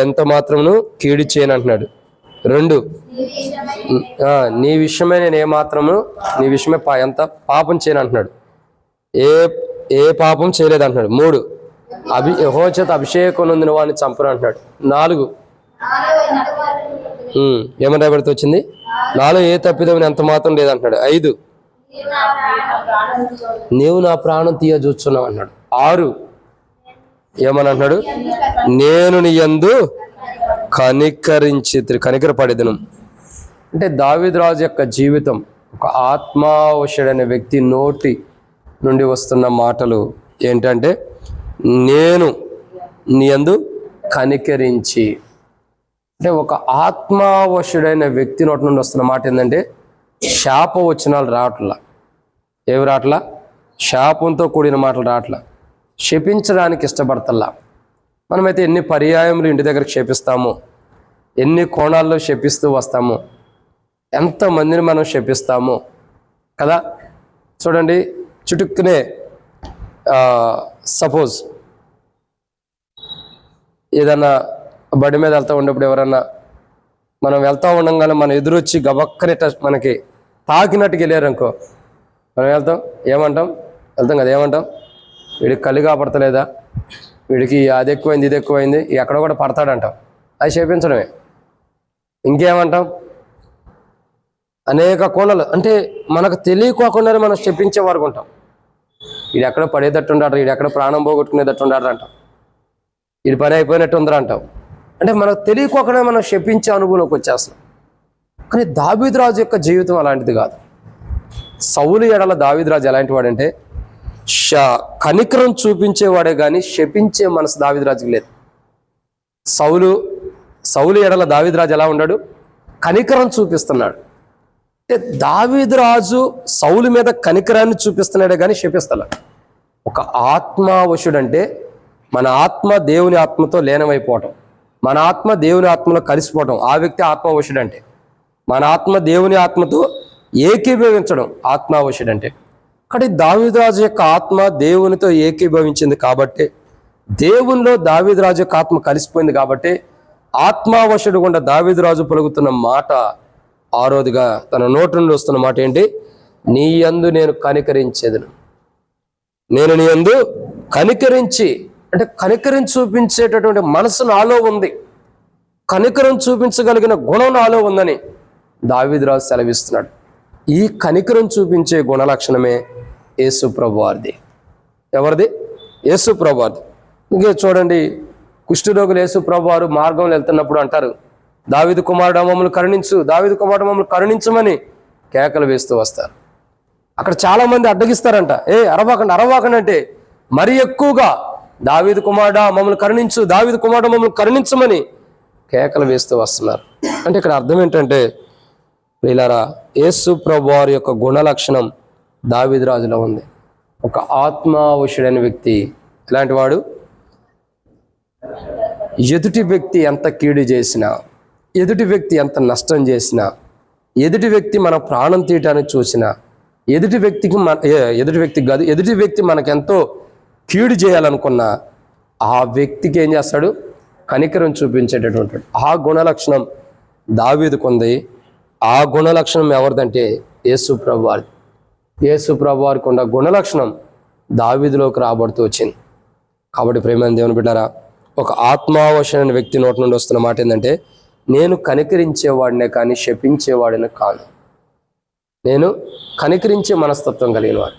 ఎంత మాత్రమును కీడు చేయను అంటున్నాడు. 2, నీ విషయమే నేను ఏమాత్రము, నీ విషయమే ఎంత పాపం చేయను అంటున్నాడు. ఏ పాపం చేయలేదు అంటున్నాడు. 3, యెహోవా చేత అభిషేకం నొందిన వాడిని చంపను అంటున్నాడు. 4, ఏమని రాయబడుతూ వచ్చింది? 4, ఏ తప్పిదమని ఎంత మాత్రం లేదంటున్నాడు. 5, నీవు నా ప్రాణం తీయచూచున్నావు అన్నాడు. 6, ఏమని అంటున్నాడు? నేను నీ యందు కనికరపడేదను. అంటే దావీదు రాజు యొక్క జీవితం, ఒక ఆత్మావశుడైన వ్యక్తి నోటి నుండి వస్తున్న మాటలు ఏంటంటే, నేను నీ యందు కనికరించి. అంటే ఒక ఆత్మావశుడైన వ్యక్తి నోటి నుండి వస్తున్న మాట ఏంటంటే, శాపవచనాలు రావట్లా. ఏవి రావట్లా? శాపంతో కూడిన మాటలు రావట్లా. శపించడానికి ఇష్టపడతల్లా. మనమైతే ఎన్ని పర్యాయములు ఇంటి దగ్గర క్షేపిస్తామో, ఎన్ని కోణాల్లో శపిస్తూ వస్తామో, ఎంతమందిని మనం శపిస్తామో కదా. చూడండి, చుటుక్కునే సపోజ్ ఏదన్నా బండి మీద వెళ్తూ ఉన్నప్పుడు ఎవరన్నా మనం వెళ్తూ ఉండగానే మన ఎదురొచ్చి గబక్కనే మనకి తాకినట్టుగా వెళ్ళారనుకో, మనం ఏమంటాం కదా, ఏమంటాం? వీడికి కళ్ళు కాపడతలేదా, వీడికి అది ఎక్కువైంది ఇది ఎక్కువైంది, ఎక్కడో కూడా పడతాడంటాం. అది చేపించడమే. ఇంకేమంటాం? అనేక కోణాలు, అంటే మనకు తెలియకోకుండానే మనం చెప్పించే వరకు ఉంటాం. వీడు ఎక్కడ పడేటట్టుండాడు, వీడు ఎక్కడ ప్రాణం పోగొట్టుకునేటట్టుండాడు అంటాం, వీడి పని అయిపోయినట్టు ఉందరా అంటాం. అంటే మనకు తెలియకోకుండా మనం శపించే అనుభవంలోకి వచ్చేస్తాం. కానీ దావీదు రాజు యొక్క జీవితం అలాంటిది కాదు. సౌలు ఎడల దావీదు రాజు ఎలాంటి వాడంటే కనికరం చూపించేవాడే కానీ శపించే మనసు దావీదు రాజుకి లేదు. సౌలు ఎడల దావీదు రాజు ఎలా ఉన్నాడు? కనికరం చూపిస్తున్నాడు. అంటే దావీదు రాజు సౌలు మీద కనికరాన్ని చూపిస్తున్నాడే కానీ శపిస్తాడు. ఒక ఆత్మావశుడు అంటే మన ఆత్మ దేవుని ఆత్మతో లీనమైపోవటం, మన ఆత్మ దేవుని ఆత్మలో కలిసిపోవటం, ఆ వ్యక్తి ఆత్మావశుడు అంటే. మన ఆత్మ దేవుని ఆత్మతో ఏకీభవించడం ఆత్మావశుడు అంటే. కాబట్టి దావీదు రాజు యొక్క ఆత్మ దేవునితో ఏకీభవించింది కాబట్టి, దేవునిలో దావీదు రాజు యొక్క ఆత్మ కలిసిపోయింది కాబట్టి, ఆత్మావశుడు గుండా దావీదు రాజు పలుకుతున్న మాట ఆరోదిగా తన నోటి నుండి వస్తున్న మాట ఏంటి? నీ యందు నేను కనికరించేదను. నేను నీ యందు కనికరించి, అంటే కనికరించి చూపించేటటువంటి మనసు నాలో ఉంది, కనికరం చూపించగలిగిన గుణం నాలో ఉందని దావీదు రాజు సెలవిస్తున్నాడు. ఈ కనికరం చూపించే గుణలక్షణమే యేసు ప్రభువారిది. ఎవరిది? యేసు ప్రభువారిది. ఇంకే చూడండి, కుష్ఠరోగులు యేసు ప్రభువారు మార్గంలో వెళ్తున్నప్పుడు అంటారు, దావీదు కుమారుడా మమ్మల్ని కరుణించు, దావీదు కుమారుడు మమ్మల్ని కరుణించమని కేకలు వేస్తూ వస్తారు. అక్కడ చాలామంది అడ్డగిస్తారంట, అరవాకండి అంటే మరీ ఎక్కువగా దావీదు కుమారుడా మమ్మల్ని కరుణించు, దావీదు కుమారుడు మమ్మల్ని కరుణించమని కేకలు వేస్తూ వస్తున్నారు. అంటే ఇక్కడ అర్థం ఏంటంటే, వీళ్ళారా, యేసు ప్రభువారి యొక్క గుణలక్షణం దావీదు రాజులో ఉంది. ఒక ఆత్మావశుడైన వ్యక్తి ఇలాంటి వాడు. ఎదుటి వ్యక్తి ఎంత కీడు చేసినా, ఎదుటి వ్యక్తి ఎంత నష్టం చేసినా, ఎదుటి వ్యక్తి మన ప్రాణం తీయటానికి చూసినా, ఎదుటి వ్యక్తి మనకెంతో కీడు చేయాలనుకున్నా ఆ వ్యక్తికి ఏం చేస్తాడు? కనికరం చూపించేటటువంటి ఆ గుణలక్షణం దావీదుకు ఉంది. ఆ గుణలక్షణం ఎవరిదంటే యేసు ప్రభువారి. యేసు ప్రభువారికి ఉన్న గుణలక్షణం దావీదులోకి రాబడుతూ వచ్చింది. కాబట్టి ప్రేమైన దేవుని బిడ్డారా, ఒక ఆత్మావశమైన వ్యక్తి నోటి నుండి వస్తున్న మాట ఏంటంటే, నేను కనికరించేవాడినే కానీ శపించేవాడిని కాను. నేను కనికరించే మనస్తత్వం కలిగిన వాడు.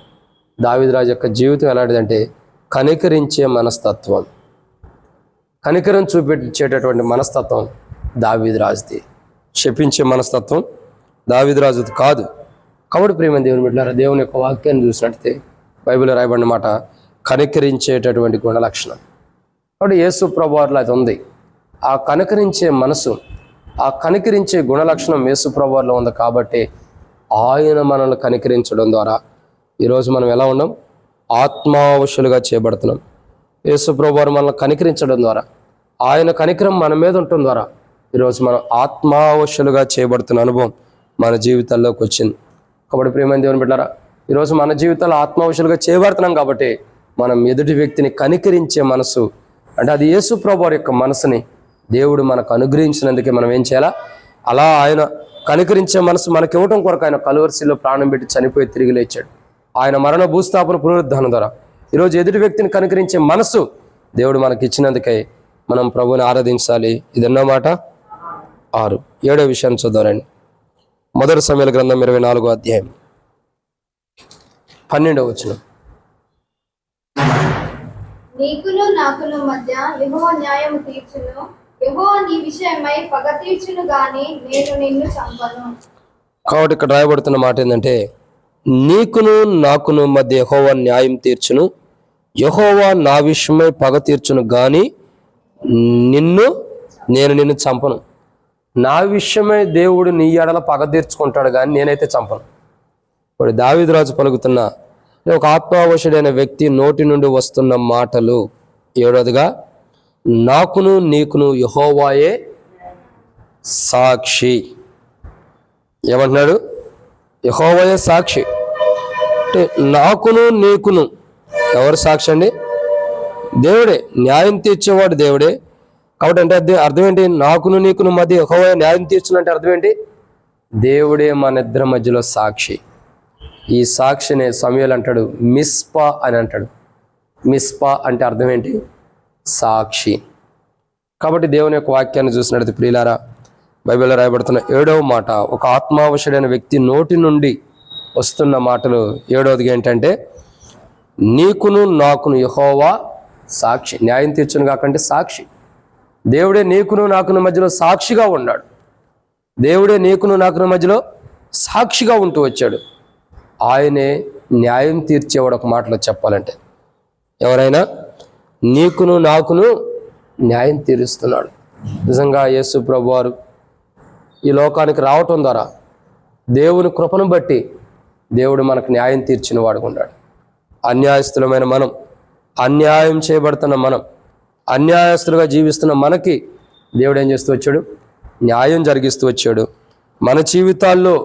దావీదు రాజు యొక్క జీవితం ఎలాంటిదంటే కనికరించే మనస్తత్వం, కనికరం చూపించేటటువంటి మనస్తత్వం దావీదు రాజుది. శపించే మనస్తత్వం దావీదు రాజుది కాదు. కాబట్టి ప్రేమ దేవుని బిడ్డలారా, దేవుని యొక్క వాక్యాన్ని చూసినట్లయితే బైబిల్లో రాయబడిన మాట కనికరించేటటువంటి గుణలక్షణం. కాబట్టి యేసు ప్రభువారిలో అది ఉంది. ఆ కనికరించే మనసు, ఆ కనికరించే గుణలక్షణం యేసు ప్రభువారిలో ఉంది. కాబట్టి ఆయన మనల్ని కనికరించడం ద్వారా ఈరోజు మనం ఎలా ఉన్నాం? ఆత్మావశులుగా చేయబడుతున్నాం. యేసు ప్రభువారు మనల్ని కనికరించడం ద్వారా, ఆయన కనికరం మన మీద ఉండటం ద్వారా ఈరోజు మనం ఆత్మావశులుగా చేయబడుతున్న అనుభవం మన జీవితాల్లోకి వచ్చింది. కాబట్టి ప్రియమైన దేవుని బిడ్డలారా, ఈరోజు మన జీవితాల్లో ఆత్మావశులుగా చేయబడుతున్నాం కాబట్టి మనం ఎదుటి వ్యక్తిని కనికరించే మనసు, అంటే అది యేసు ప్రభువారి యొక్క మనసుని దేవుడు మనకు అనుగ్రహించినందుకే మనం ఏం చేయాలా? అలా ఆయన కనికరించే మనసు మనకి ఇవ్వటం కొరకు ఆయన కలువరిశిలో ప్రాణం పెట్టి చనిపోయి తిరిగి లేచాడు. ఆయన మరణ భూస్థాపన పునరుద్ధానం ద్వారా ఈరోజు ఎదుటి వ్యక్తిని కనికరించే మనసు దేవుడు మనకి ఇచ్చినందుకే మనం ప్రభువుని ఆరాధించాలి. ఇది అన్నమాట 6. 7వ విషయాన్ని చూద్దారండి. మొదటి సమూయేలు గ్రంథం 24వ అధ్యాయం 12వ వచనం. నీకును నాకును మధ్య యెహోవా న్యాయము తీర్చును, యెహోవా నీ విషయమై పగ తీర్చును గాని నేను నిన్ను చంపను. కాబట్టి ఇక్కడ రాయబడుతున్న మాట ఏంటంటే, నీకును నాకును మధ్య యెహోవా న్యాయం తీర్చును, యెహోవా నా విషయమై పగ తీర్చును గాని నేను నిన్ను చంపను. నా విషయమై దేవుడు నీ ఎడల పగ తీర్చుకుంటాడు కానీ నేనైతే చంపను. ఇప్పుడు దావీదు రాజు పలుకుతున్న ఒక ఆత్మావశుడైన వ్యక్తి నోటి నుండి వస్తున్న మాటలు. 7వదిగా, నాకును నీకును యెహోవాయే సాక్షి. ఏమంటున్నాడు? యెహోవాయే సాక్షి. అంటే నాకును నీకును ఎవరు సాక్షి అండి? దేవుడే. న్యాయం తీర్చేవాడు దేవుడే. కాబట్టి అంటే అర్థం ఏంటి? నాకును నీకును మధ్య యెహోవా న్యాయం తీర్చునంటే అర్థం ఏంటి? దేవుడే మన ఇద్దరి మధ్యలో సాక్షి. ఈ సాక్షిని సమూయేలు అంటాడు మిస్పా అని అంటాడు. మిస్పా అంటే అర్థం ఏంటి? సాక్షి. కాబట్టి దేవుని యొక్క వాక్యాన్ని చూసినట్టు ప్రియులారా, బైబిల్లో రాయబడుతున్న 7వ మాట, ఒక ఆత్మావశుడైన వ్యక్తి నోటి నుండి వస్తున్న మాటలు 7వదిగా ఏంటంటే, నీకును నాకును యెహోవా సాక్షి. న్యాయం తీర్చును కాకంటే సాక్షి. దేవుడే నీకును నాకును మధ్యలో సాక్షిగా ఉన్నాడు. దేవుడే నీకును నాకును మధ్యలో సాక్షిగా ఉంటూ వచ్చాడు. ఆయనే న్యాయం తీర్చేవాడు. ఒక మాటలో చెప్పాలంటే ఎవరైనా నీకును నాకును న్యాయం తీరుస్తున్నాడు. నిజంగా యేసు ప్రభువారు ఈ లోకానికి రావటం ద్వారా దేవుని కృపను బట్టి దేవుడు మనకు న్యాయం తీర్చిన వాడుగా ఉన్నాడు. అన్యాయస్తులమైన మనం, అన్యాయం చేయబడుతున్న మనం, అన్యాయస్తులుగా జీవిస్తున్న మనకి దేవుడు ఏం చేస్తూ వచ్చాడు? న్యాయం జరిగిస్తూ వచ్చాడు. మన జీవితాల్లో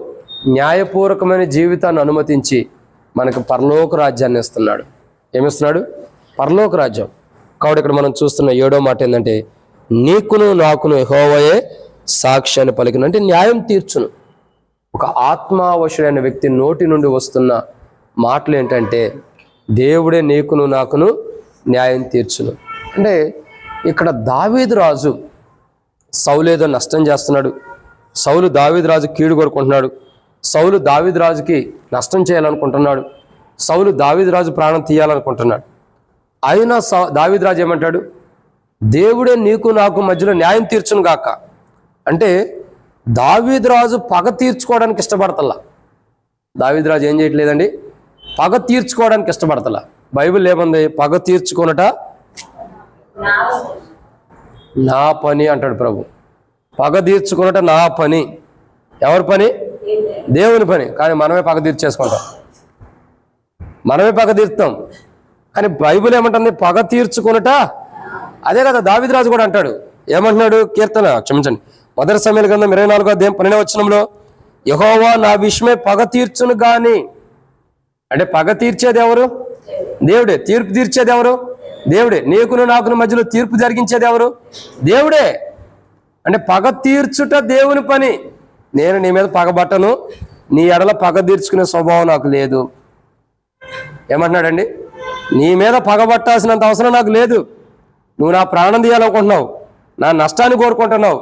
న్యాయపూర్వకమైన జీవితాన్ని అనుమతించి మనకు పరలోక రాజ్యాన్ని ఇస్తున్నాడు. ఏమిస్తున్నాడు? పరలోక రాజ్యం. కాబట్టి ఇక్కడ మనం చూస్తున్న 7వ మాట ఏంటంటే, నీకును నాకును యెహోవాయే సాక్షి అని పలికిన, అంటే న్యాయం తీర్చును. ఒక ఆత్మావశుడైన వ్యక్తి నోటి నుండి వస్తున్న మాటలు ఏంటంటే, దేవుడే నీకును నాకును న్యాయం తీర్చును. అంటే ఇక్కడ దావీదు రాజు సౌలు ఏదో నష్టం చేస్తున్నాడు. సౌలు దావీదు రాజు కీడు కోరుకుంటున్నాడు. సౌలు దావీదు రాజుకి నష్టం చేయాలనుకుంటున్నాడు. సౌలు దావీదు రాజు ప్రాణం తీయాలనుకుంటున్నాడు. అయినా దావీదు రాజు ఏమంటాడు? దేవుడే నీకు నాకు మధ్యలో న్యాయం తీర్చును గాక. అంటే దావీదు రాజు పగ తీర్చుకోవడానికి ఇష్టపడతల్లా. దావీదు రాజు ఏం చేయట్లేదండి? పగ తీర్చుకోవడానికి ఇష్టపడతలా. బైబిల్ ఏముంది? పగ తీర్చుకొనుట నా పని అంటాడు ప్రభు. పగ తీర్చుకొనుట నా పని. ఎవరి పని? దేవుని పని. కానీ మనమే పగ తీర్చేసుకుంటాం, మనమే పగ తీర్చుతాం. కానీ బైబిల్ ఏమంటుంది? పగ తీర్చుకొనుట. అదే కదా దావీదు రాజు కూడా అంటాడు. ఏమంటున్నాడు? క్షమించండి, 1 సమూయేలు గ్రంథం 24వ అధ్యాయం 12వ వచనంలో, యెహోవా నా విషయమై పగ తీర్చును గాని. అంటే పగ తీర్చేది ఎవరు? దేవుడే. తీర్పు తీర్చేది ఎవరు? దేవుడే. నీకును నాకును మధ్యలో తీర్పు జరిగించేది ఎవరు? దేవుడే. అంటే పగ తీర్చుట దేవుని పని. నేను నీ మీద పగబట్టను, నీ ఎడల పగ తీర్చుకునే స్వభావం నాకు లేదు. ఏమంటున్నాడండి? నీ మీద పగబట్టాల్సినంత అవసరం నాకు లేదు. నువ్వు నా ప్రాణం తీయాలనుకుంటున్నావు, నా నష్టాన్ని కోరుకుంటున్నావు,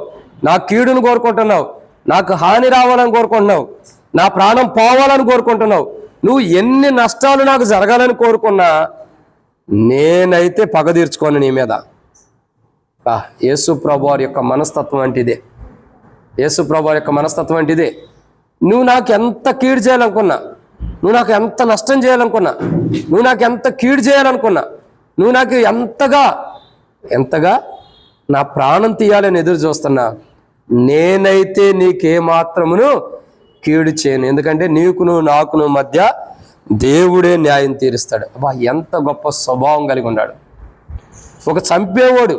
నా కీడును కోరుకుంటున్నావు, నాకు హాని రావాలని కోరుకుంటున్నావు, నా ప్రాణం పోవాలని కోరుకుంటున్నావు. నువ్వు ఎన్ని నష్టాలు నాకు జరగాలని కోరుకున్నా నేనైతే పగ తీర్చుకోను నీ మీద. యేసు ప్రభువారి యొక్క మనస్తత్వం అంటే ఇదే. యేసు ప్రభువారి యొక్క మనస్తత్వం అంటే ఇదే. నువ్వు నాకు ఎంత కీడు చేయాలనుకున్నా, నువ్వు నాకు ఎంత నష్టం చేయాలనుకున్నా, నువ్వు నాకు ఎంత కీడు చేయాలనుకున్నా, నువ్వు నాకు ఎంతగా నా ప్రాణం తీయాలని ఎదురు చూస్తున్నా, నేనైతే నీకేమాత్రమును కీడు చేయను. ఎందుకంటే నీకును నాకును మధ్య దేవుడే న్యాయం తీరుస్తాడు. అబ్బా, ఎంత గొప్ప స్వభావం కలిగి ఉన్నాడు. ఒక చంపేవాడు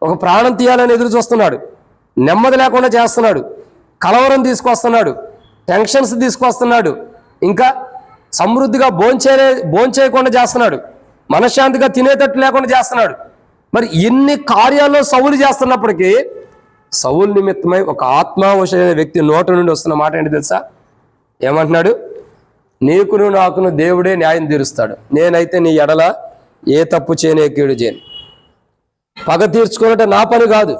ఒక ప్రాణం తీయాలని ఎదురు చూస్తున్నాడు, నెమ్మది లేకుండా చేస్తున్నాడు, కలవరం తీసుకొస్తున్నాడు, టెన్షన్స్ తీసుకొస్తున్నాడు, ఇంకా సమృద్ధిగా భోంచేయకుండా చేస్తున్నాడు, మనశ్శాంతిగా తినేటట్టు లేకుండా చేస్తున్నాడు. మరి ఇన్ని కార్యాల్లో సౌలు చేస్తున్నప్పటికీ సౌలు నిమిత్తమై ఒక ఆత్మావశమైన వ్యక్తి నోటి నుండి వస్తున్న మాట ఏంటి తెలుసా? ఏమంటున్నాడు? నీకును నాకును దేవుడే న్యాయం తీరుస్తాడు. నేనైతే నీ ఎడల ఏ తప్పు చేయనే కీడు చేయను. పగ తీర్చుకున్నట్టు నా పని కాదు,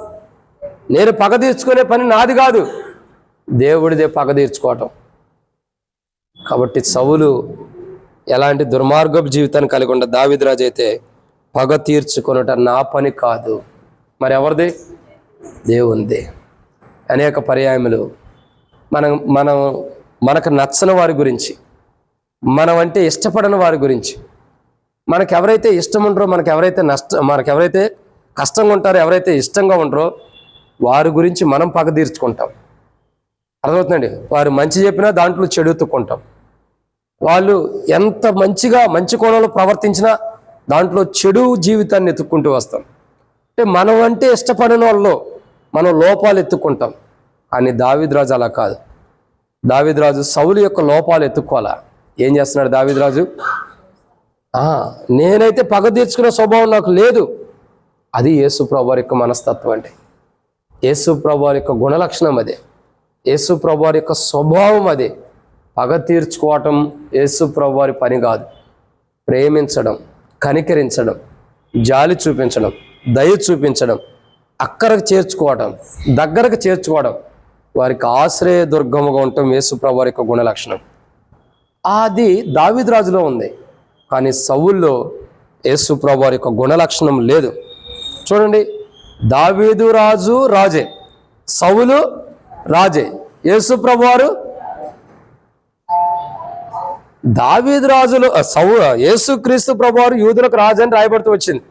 నేను పగ తీర్చుకునే పని నాది కాదు, దేవుడిదే పగ తీర్చుకోవటం. కాబట్టి సౌలు ఎలాంటి దుర్మార్గపు జీవితాన్ని కలిగి ఉన్న దావీదు రాజు అయితే పగ తీర్చుకున్నట నా పని కాదు, మరి ఎవరిది? దేవునిదే. అనేక పర్యాయములు మనకు నచ్చని వారి గురించి, మనం అంటే ఇష్టపడని వారి గురించి, మనకెవరైతే ఇష్టం ఉంటారో, మనకెవరైతే కష్టంగా ఉంటారో, ఎవరైతే ఇష్టంగా ఉంటారో వారి గురించి మనం పగ తీర్చుకుంటాం. అర్థమవుతుందండి? వారు మంచి చెప్పినా దాంట్లో చెడు ఎత్తుకుంటాం. వాళ్ళు ఎంత మంచి కోణంలో ప్రవర్తించినా దాంట్లో చెడు జీవితాన్ని ఎత్తుక్కుంటూ వస్తాం. అంటే మనం అంటే ఇష్టపడిన వాళ్ళలో మనం లోపాలు ఎత్తుకుంటాం. అని దావీదురాజు అలా కాదు. దావీదురాజు సౌలు యొక్క లోపాలు ఎత్తుక్కోవాలా. ఏం చేస్తున్నాడు దావీదురాజు? నేనైతే పగ తీర్చుకునే స్వభావం నాకు లేదు. అది యేసు ప్రభువారి యొక్క మనస్తత్వం. అంటే యేసు ప్రభువారి యొక్క గుణలక్షణం అదే, యేసు ప్రభువారి యొక్క స్వభావం అదే. పగ తీర్చుకోవటం యేసు ప్రభువారి పని కాదు. ప్రేమించడం, కనికరించడం, జాలి చూపించడం, దయ చూపించడం, అక్కరకు చేర్చుకోవడం, దగ్గరకు చేర్చుకోవడం, వారికి ఆశ్రయ దుర్గముగా ఉండటం యేసు ప్రభువారి యొక్క గుణలక్షణం. అది దావీదురాజులో ఉంది, కానీ సౌల్లో యేసు ప్రభువారి యొక్క గుణలక్షణం లేదు. చూడండి, దావీదు రాజు రాజే, సౌలు రాజే, యేసు ప్రభువారు దావీదు రాజులు యేసుక్రీస్తు ప్రభువారు యూదులకు రాజు అని రాయబడుతూ వచ్చింది.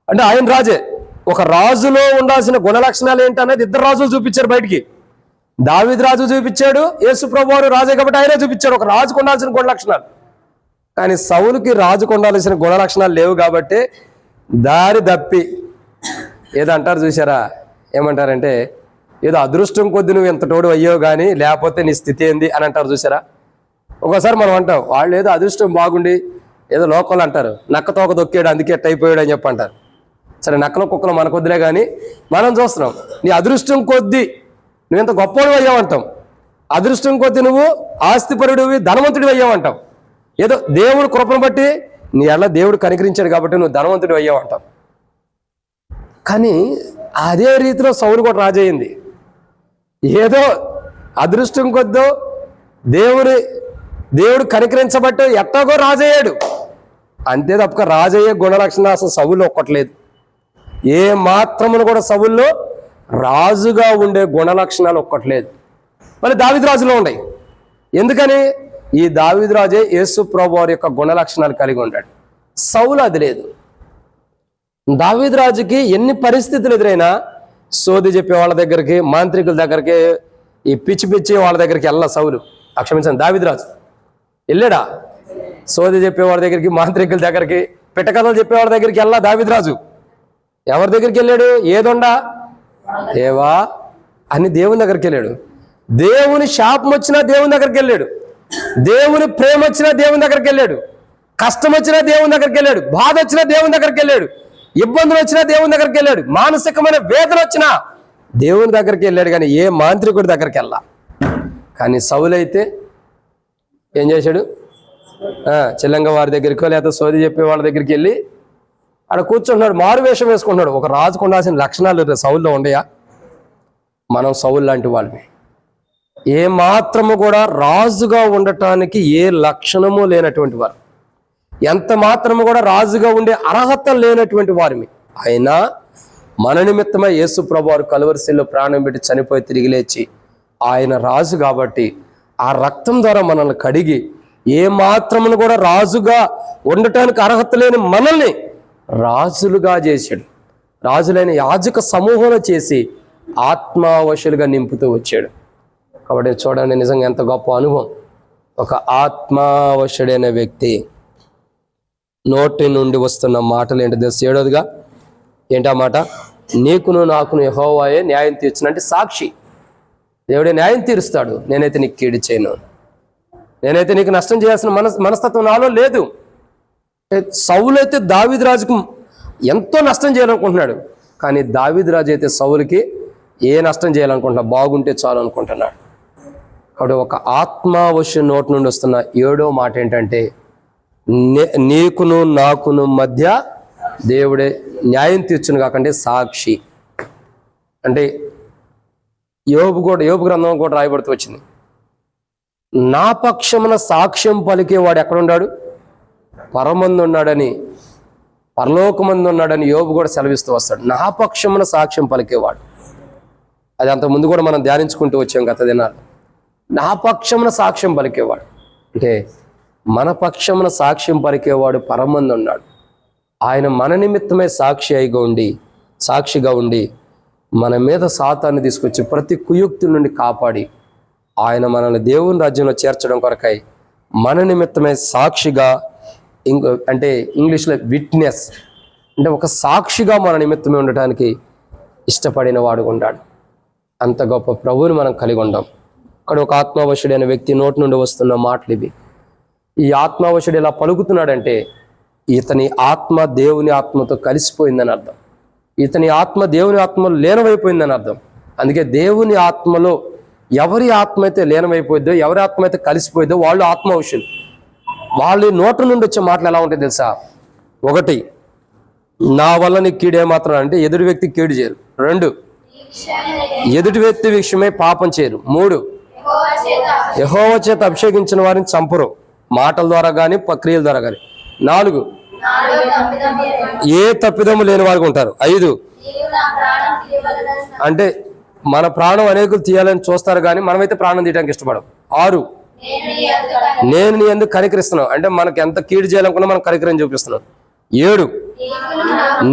అంటే ఆయన రాజే. ఒక రాజులో ఉండాల్సిన గుణలక్షణాలు ఏంటనేది ఇద్దరు రాజులు చూపించారు బయటికి. దావీదు రాజు చూపించాడు, యేసు ప్రభువారు రాజే కాబట్టి ఆయనే చూపించాడు ఒక రాజుకు ఉండాల్సిన గుణలక్షణాలు. కానీ సౌలుకి రాజుకు ఉండాల్సిన గుణలక్షణాలు లేవు కాబట్టి దారి తప్పి ఏదో అంటారు చూసారా, ఏమంటారంటే ఏదో అదృష్టం కొద్ది నువ్వు ఎంత తోడు అయ్యావు కానీ లేకపోతే నీ స్థితి ఏంది అని అంటారు చూసారా. ఒకసారి మనం అంటాం వాళ్ళు ఏదో అదృష్టం బాగుండి ఏదో లోకల్ అంటారు నక్క తోక దొక్కాడు అందుకే ఎట్ అయిపోయాడు అని చెప్పి అంటారు. సరే, నక్కలో కుక్కలు మనకు వద్దులే కానీ మనం చూస్తున్నాం నీ అదృష్టం కొద్దీ నువ్వు ఎంత గొప్పవాడు అయ్యావంటాం, అదృష్టం కొద్దీ నువ్వు ఆస్తిపరుడివి ధనవంతుడి అయ్యావంటాం. ఏదో దేవుడు కృపను బట్టి నీ ఎలా దేవుడు కనికరించాడు కాబట్టి నువ్వు ధనవంతుడి అయ్యావంటాం. కానీ అదే రీతిలో సౌలు కూడా రాజయ్యింది. ఏదో అదృష్టం కొద్దో దేవుడు కనికరించబట్టు ఎట్టాగో రాజయ్యాడు అంతే తప్పక రాజయ్యే గుణలక్షణం అసలు సౌల్లో ఒక్కట్లేదు. ఏ మాత్రమును కూడా సౌల్లో రాజుగా ఉండే గుణలక్షణాలు ఒక్కట్లేదు. మళ్ళీ దావీదు రాజులో ఉన్నాయి. ఎందుకని? ఈ దావీదు రాజే యేసు ప్రభువారి యొక్క గుణలక్షణాలు కలిగి ఉన్నాడు. సౌలు అది లేదు. దావీదు రాజుకి ఎన్ని పరిస్థితులు ఎదురైనా సోది చెప్పే వాళ్ళ దగ్గరికి, మాంత్రికుల దగ్గరికి, ఈ పిచ్చి వాళ్ళ దగ్గరికి వెళ్ళా సౌలు. క్షమించండి, దావీదు రాజు వెళ్ళాడా? సోది చెప్పే వాళ్ళ దగ్గరికి, మాంత్రికుల దగ్గరికి, పిట్టకథలు చెప్పే వాళ్ళ దగ్గరికి వెళ్ళా దావీదు రాజు. ఎవరి దగ్గరికి వెళ్ళాడు? ఏదొండా దేవా అని దేవుని దగ్గరికి వెళ్ళాడు. దేవుని శాపం వచ్చినా దేవుని దగ్గరికి వెళ్ళాడు. దేవుని ప్రేమ వచ్చినా దేవుని దగ్గరికి వెళ్ళాడు. కష్టం వచ్చినా దేవుని దగ్గరికి వెళ్ళాడు. బాధ వచ్చినా దేవుని దగ్గరికి వెళ్ళాడు. ఇబ్బందులు వచ్చినా దేవుని దగ్గరికి వెళ్ళాడు. మానసికమైన వేదన వచ్చినా దేవుని దగ్గరికి వెళ్ళాడు. కానీ ఏ మాంత్రికుడి దగ్గరికి వెళ్ళా. కానీ సౌలు అయితే ఏం చేశాడు? చెల్లంగ వారి దగ్గరికో లేకపోతే సోది చెప్పే వాళ్ళ దగ్గరికి వెళ్ళి అక్కడ కూర్చుంటున్నాడు, మారు వేషం వేసుకుంటున్నాడు. ఒక రాజుకు ఉండాల్సిన లక్షణాలు సౌల్లో ఉండయా? మనం సౌలు లాంటి వాళ్ళని. ఏ మాత్రము కూడా రాజుగా ఉండటానికి ఏ లక్షణము లేనటువంటి వారు, ఎంత మాత్రము కూడా రాజుగా ఉండే అర్హత లేనటువంటి వారిని. అయినా మన నిమిత్తమై యేసు ప్రభువారు కలువరిశిల్లో ప్రాణం పెట్టి చనిపోయి తిరిగి లేచి ఆయన రాజు కాబట్టి ఆ రక్తం ద్వారా మనల్ని కడిగి ఏ మాత్రమును కూడా రాజుగా ఉండటానికి అర్హత లేని మనల్ని రాజులుగా చేశాడు. రాజులైన యాజక సమూహంలో చేసి ఆత్మావశులుగా నింపుతూ వచ్చాడు. కాబట్టి చూడండి, నిజంగా ఎంత గొప్ప అనుభవం. ఒక ఆత్మావశుడైన వ్యక్తి నోటి నుండి వస్తున్న మాటలు ఏంటి తెలుసు? 7వదిగా ఏంటా మాట? నీకును నాకును యెహోవాయే న్యాయం తీర్చునంటే సాక్షి. దేవుడే న్యాయం తీరుస్తాడు. నేనైతే నీకు కీడు చేయను, నేనైతే నీకు నష్టం చేయాల్సిన మనస్తత్వం నాలో లేదు. సౌలు అయితే దావీదు రాజుకు ఎంతో నష్టం చేయాలనుకుంటున్నాడు. కానీ దావీదు రాజు అయితే సౌలుకి ఏ నష్టం చేయాలనుకుంటున్నా, బాగుంటే చాలు అనుకుంటున్నాడు. కాబట్టి ఒక ఆత్మావశ్య నోటి నుండి వస్తున్న 7వ మాట ఏంటంటే నీకును నాకును మధ్య దేవుడే న్యాయం తీర్చును కాకంటే సాక్షి. అంటే యోబు గ్రంథం కూడా రాయబడుతూ వచ్చింది. నా పక్షమున సాక్ష్యం పలికేవాడు ఎక్కడున్నాడు? పరమందు ఉన్నాడని, పరలోకమందు ఉన్నాడని యోబు కూడా సెలవిస్తూ వస్తాడు. నా పక్షమున సాక్ష్యం పలికేవాడు. అది అంత ముందు కూడా మనం ధ్యానించుకుంటూ వచ్చాం గత దినాలు. నా పక్షమున సాక్ష్యం పలికేవాడు అంటే మన పక్షమున సాక్ష్యం పలికేవాడు పరమందు ఉన్నాడు. ఆయన మన నిమిత్తమే సాక్షిగా ఉండి మన మీద సాతాన్ని తీసుకొచ్చి ప్రతి కుయుక్తి నుండి కాపాడి ఆయన మనల్ని దేవుని రాజ్యంలో చేర్చడం కొరకై మన నిమిత్తమే సాక్షిగా, అంటే ఇంగ్లీష్లో విట్నెస్ అంటే ఒక సాక్షిగా మన నిమిత్తమే ఉండటానికి ఇష్టపడిన వాడు ఉన్నాడు. అంత గొప్ప ప్రభువుని మనం కలిగి ఉండాం. ఇక్కడ ఒక ఆత్మావశుడైన వ్యక్తి నోటి నుండి వస్తున్న మాటలు ఇవి. ఈ ఆత్మావశుడు ఎలా పలుకుతున్నాడంటే ఇతని ఆత్మ దేవుని ఆత్మతో కలిసిపోయిందని అర్థం. ఇతని ఆత్మ దేవుని ఆత్మలో లీనమైపోయిందని అర్థం. అందుకే దేవుని ఆత్మలో ఎవరి ఆత్మ అయితే లీనమైపోయిద్దో, ఎవరి ఆత్మ అయితే కలిసిపోయిద్దో వాళ్ళు ఆత్మావశులు. వాళ్ళ నోటి నుండి వచ్చే మాటలు ఎలా ఉంటాయి తెలుసా? 1, నా వల్ల నీకు కీడే మాత్రం అంటే ఎదుటి వ్యక్తి కీడు చేయరు. 2, ఎదుటి వ్యక్తి విషయమై పాపం చేయరు. 3, యెహోవా చేత అభిషేకించిన వారిని చంపరు, మాటల ద్వారా కానీ క్రియల ద్వారా కానీ. 4, ఏ తప్పిదము లేని వారికి ఉంటారు. 5, అంటే మన ప్రాణం అనేకులు తీయాలని చూస్తారు కానీ మనమైతే ప్రాణం తీయడానికి ఇష్టపడం. 6, నేను నీ ఎందుకు కనికరిస్తున్నావు అంటే మనకి ఎంత కీడు చేయాలనుకున్నా మనం కనికరం చూపిస్తున్నాం. 7,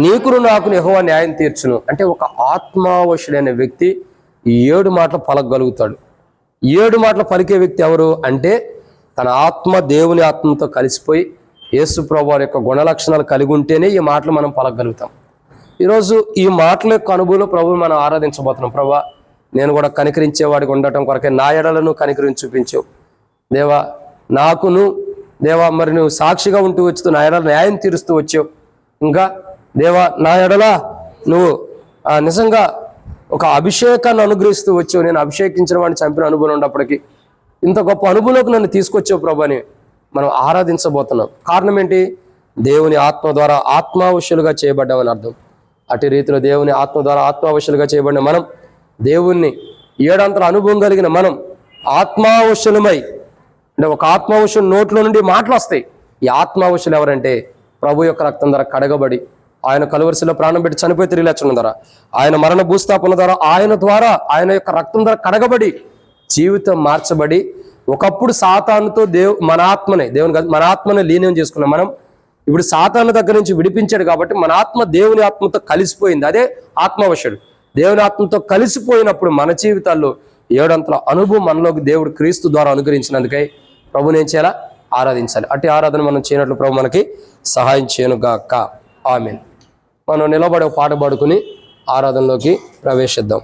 నీకును నాకును యెహోవా న్యాయం తీర్చును అంటే ఒక ఆత్మావశుడైన వ్యక్తి 7 మాటలు పలకగలుగుతాడు. 7 మాటలు పలికే వ్యక్తి ఎవరు అంటే తన ఆత్మ దేవుని ఆత్మతో కలిసిపోయి యేసు ప్రభువారి యొక్క గుణలక్షణాలు కలిగి ఉంటేనే ఈ మాటలు మనం పలకగలుగుతాం. ఈరోజు ఈ మాటల యొక్క అనుభవంలో ప్రభువుని మనం ఆరాధించబోతున్నాం. ప్రభువా, నేను కూడా కనికరించేవాడికి ఉండటం కొరకే నా ఎడలను కనికరించి చూపించావు దేవా. నాకును దేవా మరి నువ్వు సాక్షిగా ఉంటూ వచ్చుతూ నా ఎడల న్యాయం తీరుస్తూ వచ్చావు. ఇంకా దేవా నా ఎడల నువ్వు నిజంగా ఒక అభిషేకాన్ని అనుగ్రహిస్తూ వచ్చావు. నేను అభిషేకించిన వాడిని చంపిన అనుభవం ఉన్నప్పటికీ ఇంత గొప్ప అనుభవంలోకి నన్ను తీసుకొచ్చావు ప్రభు అని మనం ఆరాధించబోతున్నాం. కారణం ఏంటి? దేవుని ఆత్మ ద్వారా ఆత్మావశులుగా చేయబడ్డామని అర్థం. అటు రీతిలో దేవుని ఆత్మ ద్వారా ఆత్మావశులుగా చేయబడిన మనం, దేవుణ్ణి 7 అంతల అనుభవం కలిగిన మనం ఆత్మావశులమై అంటే ఒక ఆత్మావశుల నోట్లో నుండి మాటలు వస్తాయి. ఈ ఆత్మావశులు ఎవరంటే ప్రభు యొక్క రక్తం ద్వారా కడగబడి ఆయన కలువరిశిలో ప్రాణం పెట్టి చనిపోయి తిరిగి లేచడం ద్వారా, ఆయన మరణ భూస్థాపన ద్వారా, ఆయన యొక్క రక్తం ద్వారా కడగబడి జీవితం మార్చబడి ఒకప్పుడు సాతానుతో మన ఆత్మని లీనం చేసుకున్నాం. మనం ఇప్పుడు సాతాను దగ్గర నుంచి విడిపించాడు కాబట్టి మన ఆత్మ దేవుని ఆత్మతో కలిసిపోయింది. అదే ఆత్మావశుడు. దేవుని ఆత్మతో కలిసిపోయినప్పుడు మన జీవితాల్లో 7 అంతల అనుభవం మనలోకి దేవుడు క్రీస్తు ద్వారా అనుగ్రహించినందుకై ప్రభుని ఏం చేయాలా? ఆరాధించాలి. అట్టి ఆరాధన మనం చేయనట్లు ప్రభు మనకి సహాయం చేయనుగాక. ఆమేన్. మనం నిలబడే పాట పాడుకుని ఆరాధనలోకి ప్రవేశిద్దాం.